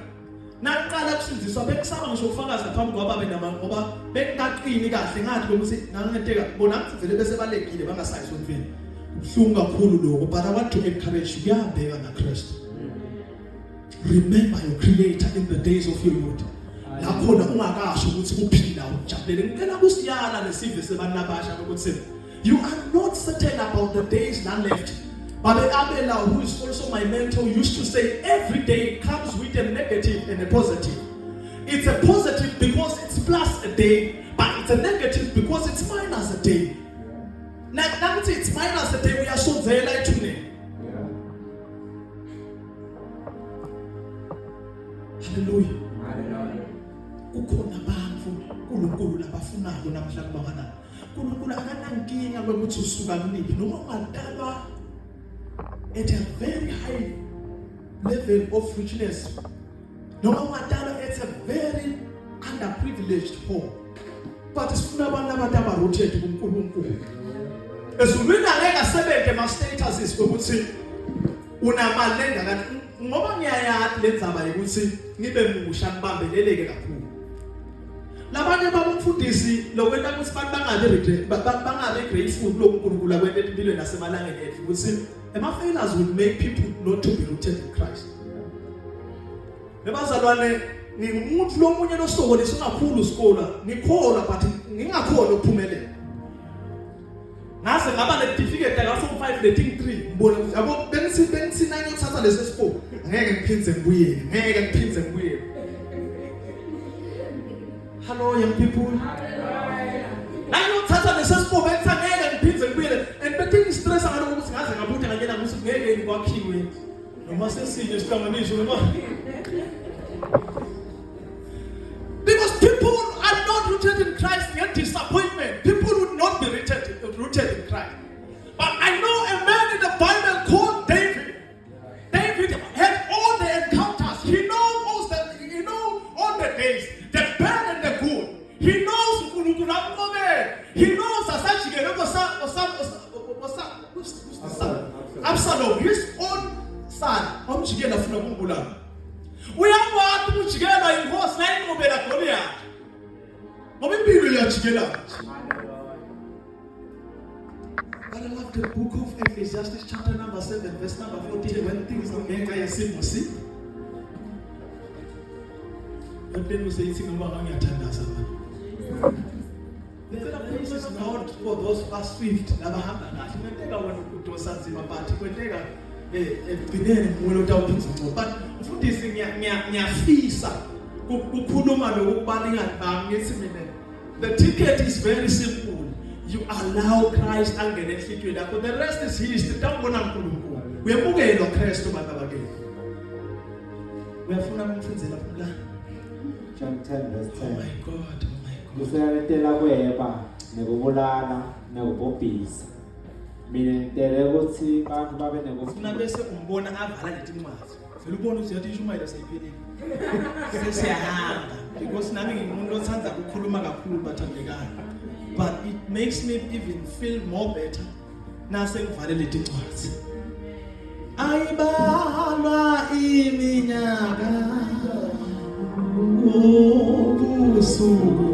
naqala kusindiswa bekusaba ngisho ufakaza phambi kwababe nabantu ngoba bekaqini kahle ngathi ukuthi nangenteka bona ngathi vele bese balekile bangasayiswa mfini. Ubhlungu kakhulu lokho, but I want to encourage you kuyabheka naKristu. Remember your creator in the days of your youth. Lapho na ungakasho ukuthi uphila ujabulele. Ngicela kusiyala lesive sebanabasha ukuthi you are not certain about the days that left. Baba Abela, who is also my mentor, used to say every day comes with a negative and a positive. It's a positive because it's plus a day, but it's a negative because it's minus a day. Now it's minus a day, we are so very light today. Hallelujah. Ukhona abantu uNkulunkulu labafunayo namhlanje bangana. uNkulunkulu akanankinga ukuthi usuka kuliphi noma ungadalwa at a very high level of richness. Noma ungadalwa at a very underprivileged home. But sifuna abantu abarotate kuNkulunkulu. Esulwini angeke asebenze ma statuses ukuthi unamali engakani ngoba ngiyayazi lenzaba ukuthi ngibe musha ngibambeleleke kakhulu. Labanye babumfundisi lokwenta ukuthi bangabe grateful lokuNkulunkulu akwenta empilweni nasemalangeni ethu ukuthi ama-failures would make people not to be rooted in Christ. Nebazalwane ngingumuntu lomunye losokolisa kakhulu isikole ngikholwa but ngingakholwa ukuphumelela. Ngase ngaba ne-certificate ka-form 5 letting 3 ngibona ukuthi yabo bengithi nanye uthatha lesi sipho ngeke ngiphindze ngibuyele. Hello young people. Nanye uthatha lesi sipho bengithi ngeke ngiphindze ngibuyele, and bethe stress ngalo ukuthi ngaze ngabuthi ngakena ukuthi ngeke ngikwakhiwe noma sesinye isihlanganiso noma. Because people are not rooted in Christ, yet disappointment. People would not be rooted in Christ. But I know a man in the Bible called David. David had all the encounters. He knows all the days, the bad and the good. He knows He knows Absalom, his own son. We have to put together in verse 9 of the Korea. But I love the book of Ecclesiastes, chapter number 7, verse number 14. When things don't make a simple see. But then we say it's in the there are places not for those who are swift. Never happened. I think I want to put something about it. But for this thing, the ticket is very simple. You allow Christ and get it. But the rest is history. We are moving on Christ to Uyafuna ukufundela la? John 10 verse Oh 10. my God, oh my God. Kuseletela kweba nekubulala nekubhubhisa. Mina ngitele ukuthi abantu babe Ufuna nekufuna bese umbona avala leti ncwadi. Vele ubona ukuthi yathi ishumayela sayiphelile. Sesiyahamba because nami ngimuntu othanda ukukhuluma kakhulu bathandekayo. But it makes me even feel more better nase ngivale leti ncwadi. Ayibalwa iminyaka ubusuku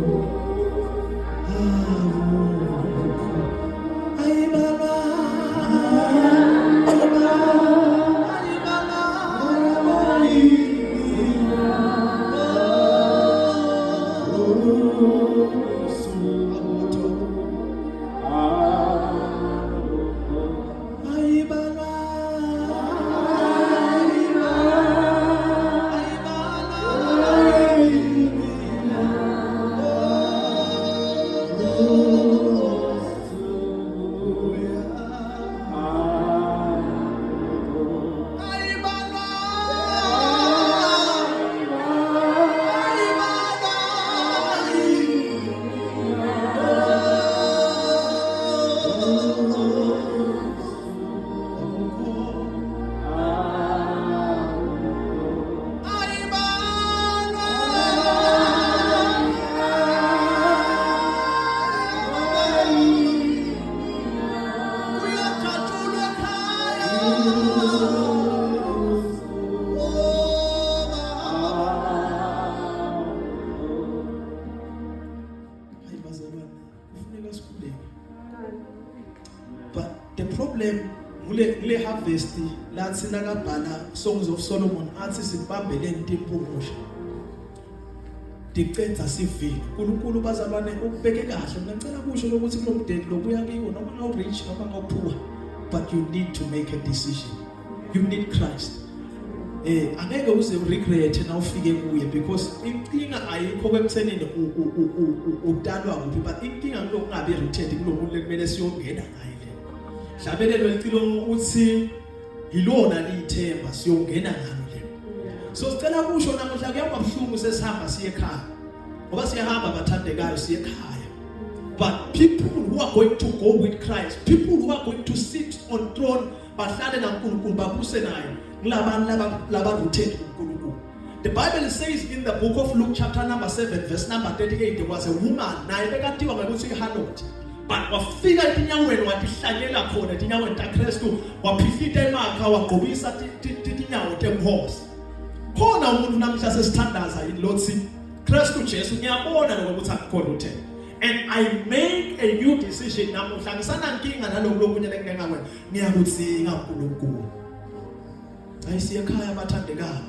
lathi nakabhala Songs of Solomon athi sibambeleni timpumusha dicenza sivile uNkulunkulu bazalwane ukubeke kahle mina ngicela kusho ukuthi kulomdeni lobuya kiwo noma ngawurich noma ngawuphula but you need to make a decision. You need Christ. Angeke uze uregret na ufike kuye because inkinga ayikho kwekuthenini udalwa kuphi but inkinga ngilo kungabe rooted kulomuntu lekumele siyongena ngaye le. Hlabelelo licilo uthi yilona lithemba siyongena ngalo le. So sicela kusho namuhla kuyaba buhlungu sesihamba siye ekhaya. Ngoba siyahamba bathandekayo siye ekhaya. But people who are going to go with Christ, people who are going to sit on throne bahlale naNkulunkulu babuse naye, ngilabani laba rooted kuNkulunkulu. The Bible says in the book of Luke chapter number 7 verse number 38 there was a woman naye bekathiwa ngokuthi iHanot. But wafika etinyaweni watihlanyela khona etinyaweni taKristu waphihita emakha wagqobisa tinyawo temhosi. Khona umuntu namhla sesithandaza ilothi Kristu Jesu ngiyabona ukuthi akukhona uthemba. And I make a new decision namuhla ngisana nkinga nalokho lokunye lekungengakwenza ngiyakudzinga uNkulunkulu. Ayisiye ekhaya bathandekayo.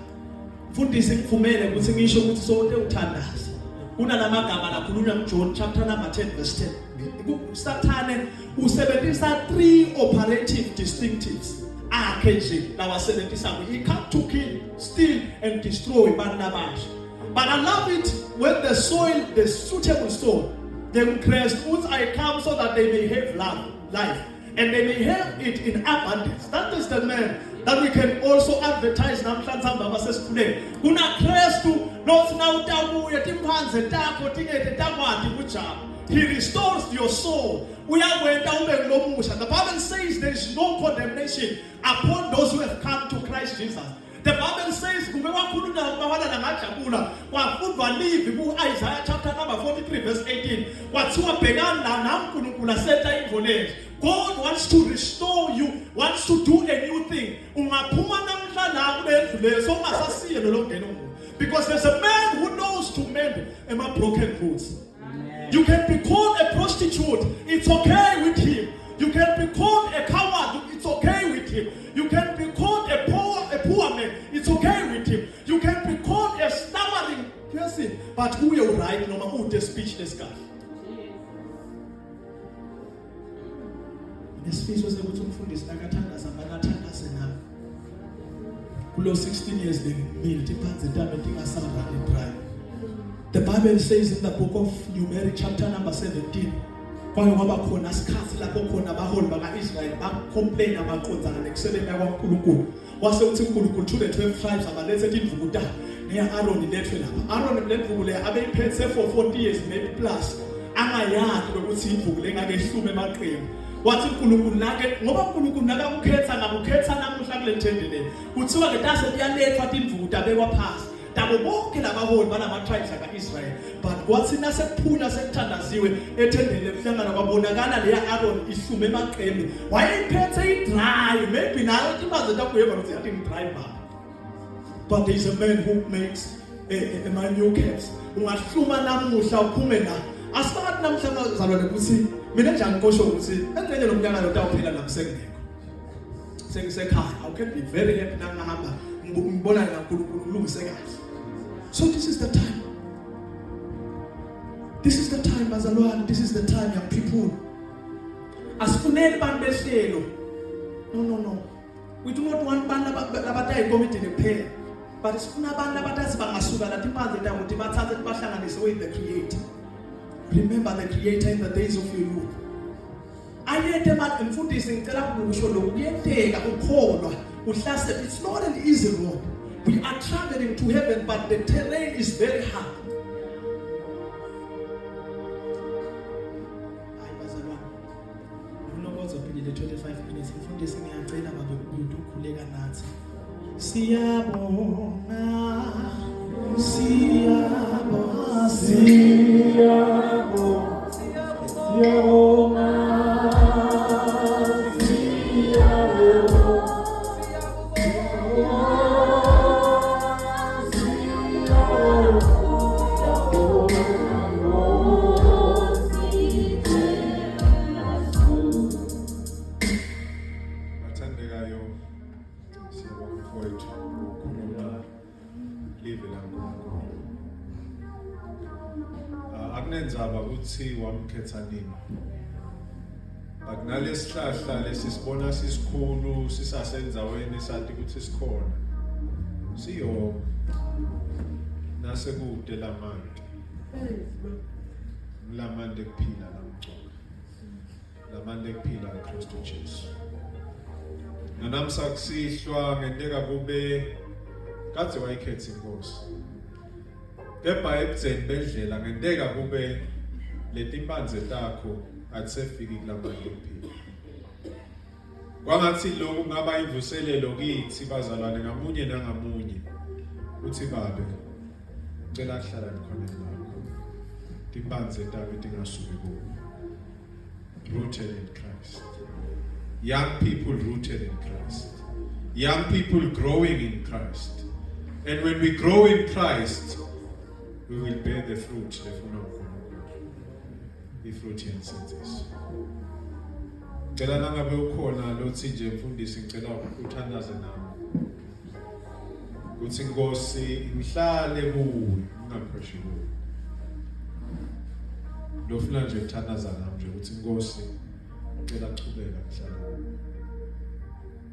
Mfundisi ngivumele ukuthi ngisho ukuthi sonke uthandaza. Kunalamagama lakhulunywa kuJohn chapter number 10 verse 10. Sathane usebenzisa 3 operative distinctives akhe nje lawasebenzisa he come to kill, steal and destroy banabasha. But I love it when the soil, the suitable soil, then Christ whose I come so that they may have life and they may have it in abundance. That is the man that we can also advertise namhlanje baba sesikhuleni. Kuna Kristu nothi na utabuye timphanze takho tingeke takwadi kujaba. He restores your soul. The Bible says there is no condemnation upon those who have come to Christ Jesus. The Bible says, Isaiah chapter number 43 verse 18, God wants to restore you, wants to do a new thing. Because there's a man who knows to mend broken roots. You can be called a prostitute, it's okay with him. You can be called a coward, it's okay with him. You can be called a poor man, it's okay with him. You can be called a stammering person, but who will write no matter who the speechless guy. Nesifiswa sekuthi umfundisi akathandaza banathandaze nami. Kulo 16 years bengimile tiphanze intaba entingasaba dry. The Bible says in the book of Numbers chapter number 17, kwake kwaba khona isikhathi lapho khona abaholi bakaIsrael bacomplain abaqodzana nekusebenza kwaNkulunkulu. wase uthi uNkulunkulu to the 12 tribes abalethe indvukuta neya Aaron lethwe lapha. Aaron lemvuku le abeyiphethe for 40 years maybe plus angayazi ukuthi indvuku lengake ehlume emaqembu. Wathi uNkulunkulu nake ngoba uNkulunkulu nakakukhetha ngakukhetha namuhla kule ntende le. Kuthiwa ke tase kuyalethwa indvukuta bekwa phasi. Dabo bonke labaholi balama tribes akaIsrael. But kwathi nasekuphula sekuthandaziwe ethendele kuhlangana kwabonakala leya Aaron ihlume emaqembu. Wayephethe idry maybe nayo imbazo takuyeva ukuthi yathi ngidry baba. But there is a man who makes a new caps. Ungahluma namuhla uphume na. Asifaka namhla zalwane ukuthi mina njani ngikosho ukuthi engcenye lomnyaka lo tawuphela nakusengekho. Sengisekhaya. I can be very happy nangahamba ngibona naNkulunkulu ulungise kahle. So this is the time. This is the time bazalwane, this is the time young people. Asifuneli bantu behlelo. No. We do not want bantu labatayi committee kuphela. But sifuna abantu abatazi bangasuka la timpanze tabo ukuthi bathathe bahlanganise with the creator. Remember the creator in the days of your youth. Ayethe manje mfundisi ngicela ukusho lokhu kuyenteka ukholwa uhlase. It's not an easy road. We are traveling to heaven but the terrain is very hard. Hayi bazalwane. Unobozo philile 25 minutes mfundisi ngiyacela babe ukukhuleka nathi. Siyabona akunenzaba ukuthi wamkhetha nini. Akunalesihlahla lesisibona sisikhulu sisasenzaweni sathi ukuthi sikhona. Siyo nasekude lamande. Lamande kuphila lamgcoka. Lamande kuphila uKristu Jesu. Nanamsa kusihlwa ngenteka kube kaze wayikhetha inkosi. Kepha ebudzeni bendlela ngenteka kube letimpanze takho akusefiki kulamanye kuphila. Kwangathi lokhu kungaba ivuselelo kithi bazalwane ngamunye nangamunye. Uthi babe ngicela kuhlala khona lapho. Timpanze takho tingasuki kuwe. Rooted in Christ. Young people rooted in Christ. Young people growing in Christ. And when we grow in Christ, we will bear the fruit, the fruit yensenses. Ngicela nangabe ukhona lothi nje mfundisi ngicela uthandaze nami. Kuthi Nkosi ngihlale kuwe, ungakhoshi kuwe. Lofuna nje uthandaza nami nje ukuthi Nkosi ngicela uchubeka mhlala.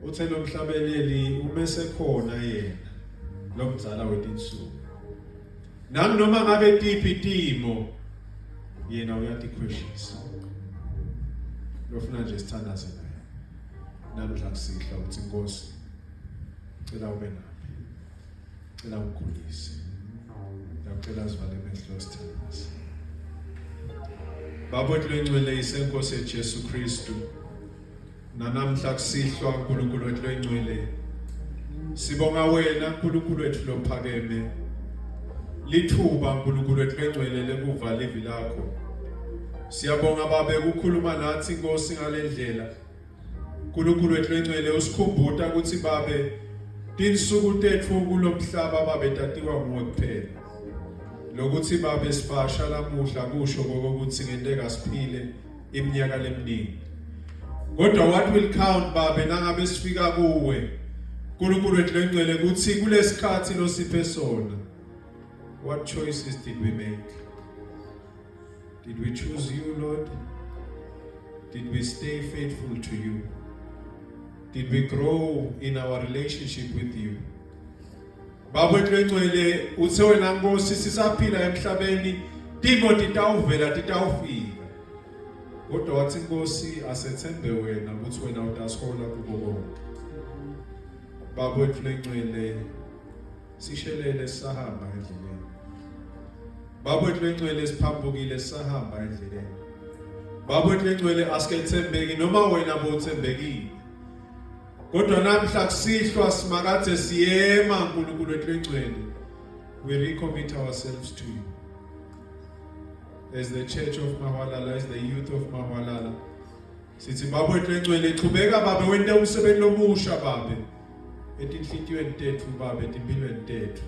Uthe lo mhlabeleli umese khona yena, lo mdzala wetinsuku. Nami noma ngabe tiphi timo yena uyatikhweshisa. Lofuna nje sithandaze naye. Namhla kusihla uthi Nkosi cela ube nami. Cela ungikhulise. Ngicela sivale amehlo sithandaze. Baba lwengcwele isenkosi yeJesu Kristu. Nanamhla kusihlwa uNkulunkulu wethu lwengcwele. Sibonga wena uNkulunkulu wethu lophakeme. Lithuba uNkulunkulu wethu lengcwele lekuvala ivi lakho. Siyabonga babe ukukhuluma nathi Nkosi ngalendlela. uNkulunkulu wethu lengcwele usikhumbuta ukuthi babe tinsuku tethu kulomhlaba babe tatiwa nguwe kuphela. Lokuthi babe sibasha lamuhla kusho ukuthi ngenteka siphile iminyaka leminingi. Kodwa what will count babe nangabe sifika kuwe uNkulunkulu wethu lengcwele ukuthi kulesikhathi losiphe sona. What choices did we make? Did we choose you, Lord? Did we stay faithful to you? Did we grow in our relationship with you? Baba lengcwele uthe wena Nkosi sisaphila emhlabeni timo titawuvela titawufika. Kodwa wathi Nkosi asethembe wena ukuthi wena utasihola kubo bonke. Baba wethu lengcwele sishelele sahamba endleleni. Baba wethu lengcwele siphambukile sahamba endleleni. Baba wethu lengcwele asikethembeki noma wena bothembekile. Kodwa namhla kusihlwa simakade siyema uNkulunkulu wethu lengcwele. We recommit ourselves to you. As the church of Mahwalala, as the youth of Mahwalala. Sithi baba wethu lengcwele qhubeka babe wente umsebenzi lomusha babe. Etinhlitiyweni tethu babe etimpilweni tethu.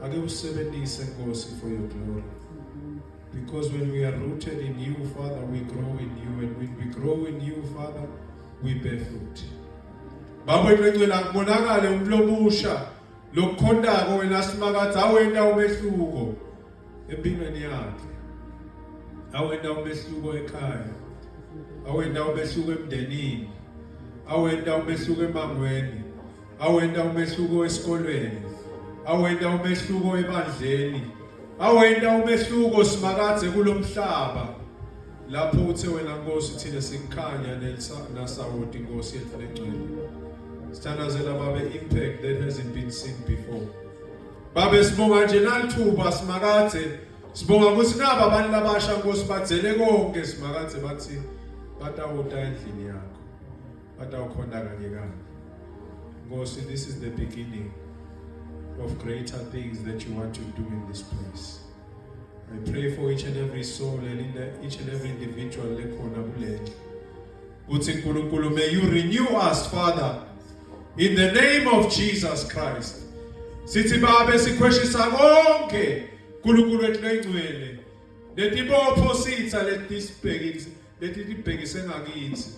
Ake usebenzise Nkosi for your glory. Because when we are rooted in you, Father, we grow in you, and when we grow in you, Father, we bear fruit. Baba wethu lengcwele akubonakale umlomusha lokukhondako wena simakade awenda umehluko empilweni yakhe. Awenda umehluko ekhaya. Awenda umehluko emndenini. Awenda umehluko emangweni. Awenda umehluko esikolweni. Awenda umehluko ebandleni. Awenda umehluko simakade kulomhlaba. Lapho uthe wena Nkosi thina sikhanya nasawoti Nkosi yethu lengcwele. Sithandazela babe impact that hasn't been seen before. Babe sibonga nje nalithuba simakade sibonga ukuthi naba abantu labasha Nkosi bathele konke simakade bathi batawuta endlini yakho. Batawukhonda kanye kanye. Nkosi, this is the beginning of greater things that you want to do in this place. I pray for each and every soul and each and every individual lekhona kulendlu. Uthi Nkulunkulu, may you renew us, Father, in the name of Jesus Christ. Sithi babe sikhweshisa konke Nkulunkulu wethu lengcwele. Letibopho sitha letibhekise ngakithi.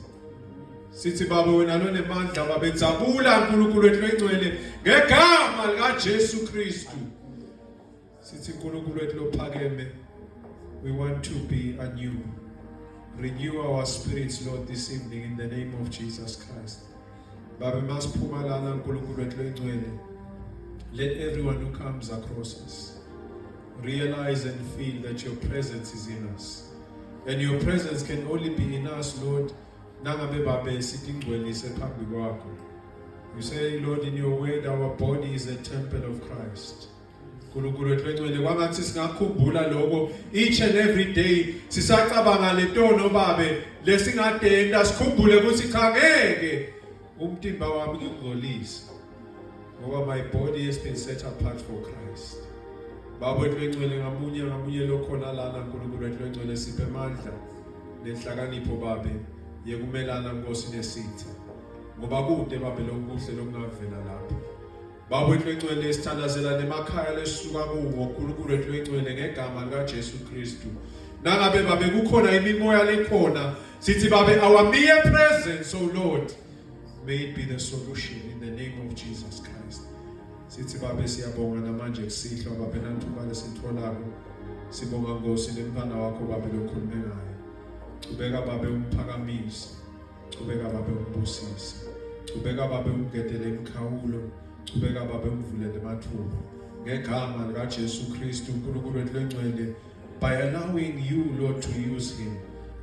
Sithi baba wena lonemandla babe dzabula Nkulunkulu wethu lengcwele ngegama lika Jesu Kristu. Sithi Nkulunkulu wethu lophakeme, we want to be anew. Renew our spirits, Lord, this evening in the name of Jesus Christ. Baba masiphumalana Nkulunkulu wethu lengcwele. Let everyone who comes across us realize and feel that your presence is in us. And your presence can only be in us, Lord. Nangabe babe sitingcwelise phambi kwakho. You say, Lord, in your word, our body is a temple of Christ. Nkulunkulu wethu lengcwele kwangathi singakhumbula lokho each and every day sisacabanga letono babe lesingadenda sikhumbule ukuthi cha ngeke umtimba wami ngingcolise ngoba my body has been set apart for Christ. Baba wethu lengcwele ngamunye lokhona lana Nkulunkulu wethu lengcwele siphe amandla nenhlakanipho babe yekumelana Nkosi nesitha ngoba kude babe lokuhle lokungavela lapho. Baba wethu lengcwele sithandazela nemakhaya lesisuka kuwo Nkulunkulu wethu lengcwele ngegama lika Jesu Kristu. Nangabe babe kukhona imimoya lekhona sithi babe our mere presence, oh Lord, may it be the solution in the name of Jesus Christ. Sithi babe siyabonga namanje kusihlwa babe nanthuba lesitholako. Sibonga Nkosi nemphana wakho babe lokhulume ngayo. Ubeka babe umphakamise. Ubeka babe umbusise. Ubeka babe umgedele imkhawulo. Ubeka babe umvulele amathuba. Ngegama lika Jesu Kristu Nkulunkulu wethu lengcwele, by allowing you, Lord, to use him.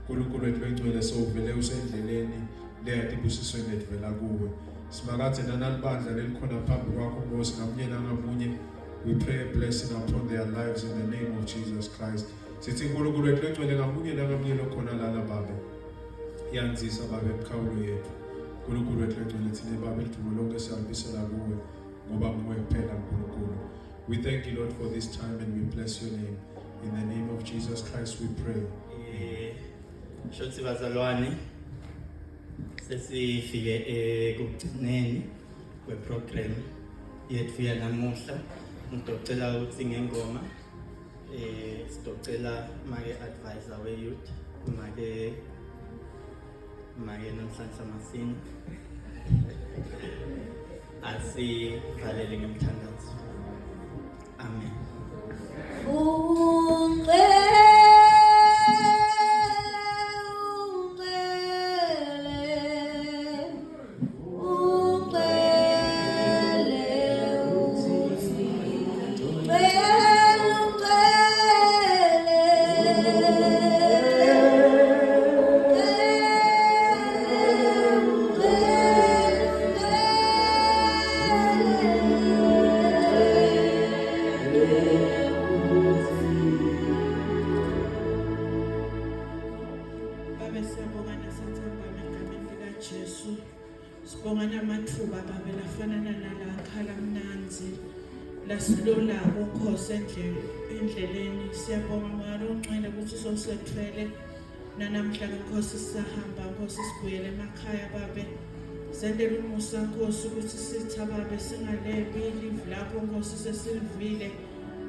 Nkulunkulu wethu lengcwele sowuvele usendleleni leyatibusisweni etvela kuwe. Simakade nanalibandla lelikhona phambi kwakho Nkosi ngamunye. We pray a blessing upon their lives in the name of Jesus Christ. Sithi Nkulunkulu wethu lengcwele ngamunye lokhona lana babe. Yanzisa babe emkhawulo yethu. Nkulunkulu wethu lengcwele thina babe lidumo lonke siyabisela kuwe ngoba nguwe kuphela Nkulunkulu. We thank you, Lord, for this time and we bless your name. In the name of Jesus Christ we pray. Shothi bazalwane sesifike ekugcineni kweprogram yethu yanamuhla. Ngicela ukuthi ngengoma sicela make advisor we youth make namhlanje masini asivalele ngemthandazo. Amen. Jesu. Sibonga namathuba babe lafanana nala khala mnanzi lasilolako Nkosi endleleni. Siyabonga moya ongcwele ukuthi sowusethwele nanamhla Nkosi sisahamba Nkosi sibuyele emakhaya babe. Sendele umusa Nkosi ukuthi sitha babe singaleli live lapho Nkosi sesilivile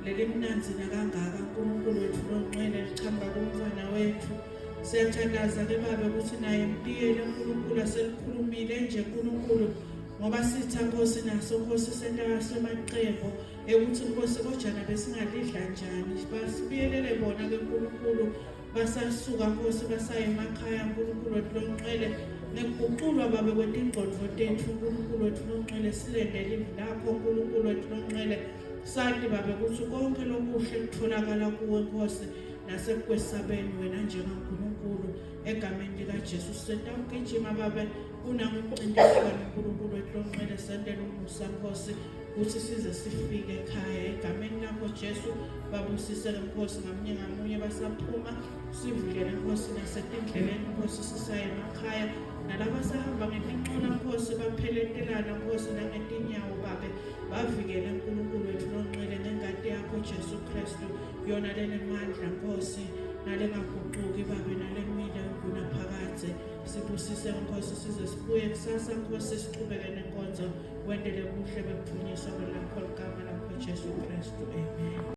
leli mnanzi nakangaka uNkulunkulu wethu longcwele lichamba kumfana wethu. Siyathandaza ke babe ukuthi naye impiyele uNkulunkulu aselikhulumile nje uNkulunkulu ngoba sitha Nkosi naso Nkosi sendasemaqembu ukuthi Nkosi kojana besingalidla njani. Basibiyelele bona ke uNkulunkulu basasuka Nkosi basaya emakhaya uNkulunkulu wethu longcwele nekuguqulwa babe kwetingqondo tethu uNkulunkulu wethu longcwele silendele lapho uNkulunkulu wethu longcwele sathi babe ukuthi konke lokuhle kutholakala kuwe Nkosi nasekwesabeni wena njengaNkulunkulu egameni lika Jesu sentawugijima babe unangokucindezelwa uNkulunkulu wethu longcwele sendele umusa Nkosi ukuthi size sifike ekhaya egameni lakho Jesu babusisele Nkosi ngamunye basaphuma sivulele Nkosi nasetindleleni Nkosi sisaya emakhaya nalabo sahamba ngetinqola Nkosi bapheletelana Nkosi nangetinyawo babe bavikele uNkulunkulu wethu longcwele ngengadi yakho Jesu Kristu yona lenemandla Nkosi nalengaguquki babe nalemile kunaphakade sibusise Nkosi size sibuye kusasa Nkosi siqhubeke nenkonzo wendele kuhle bekuthunyiswa kwelakho igama lakho Jesu Kristu amen.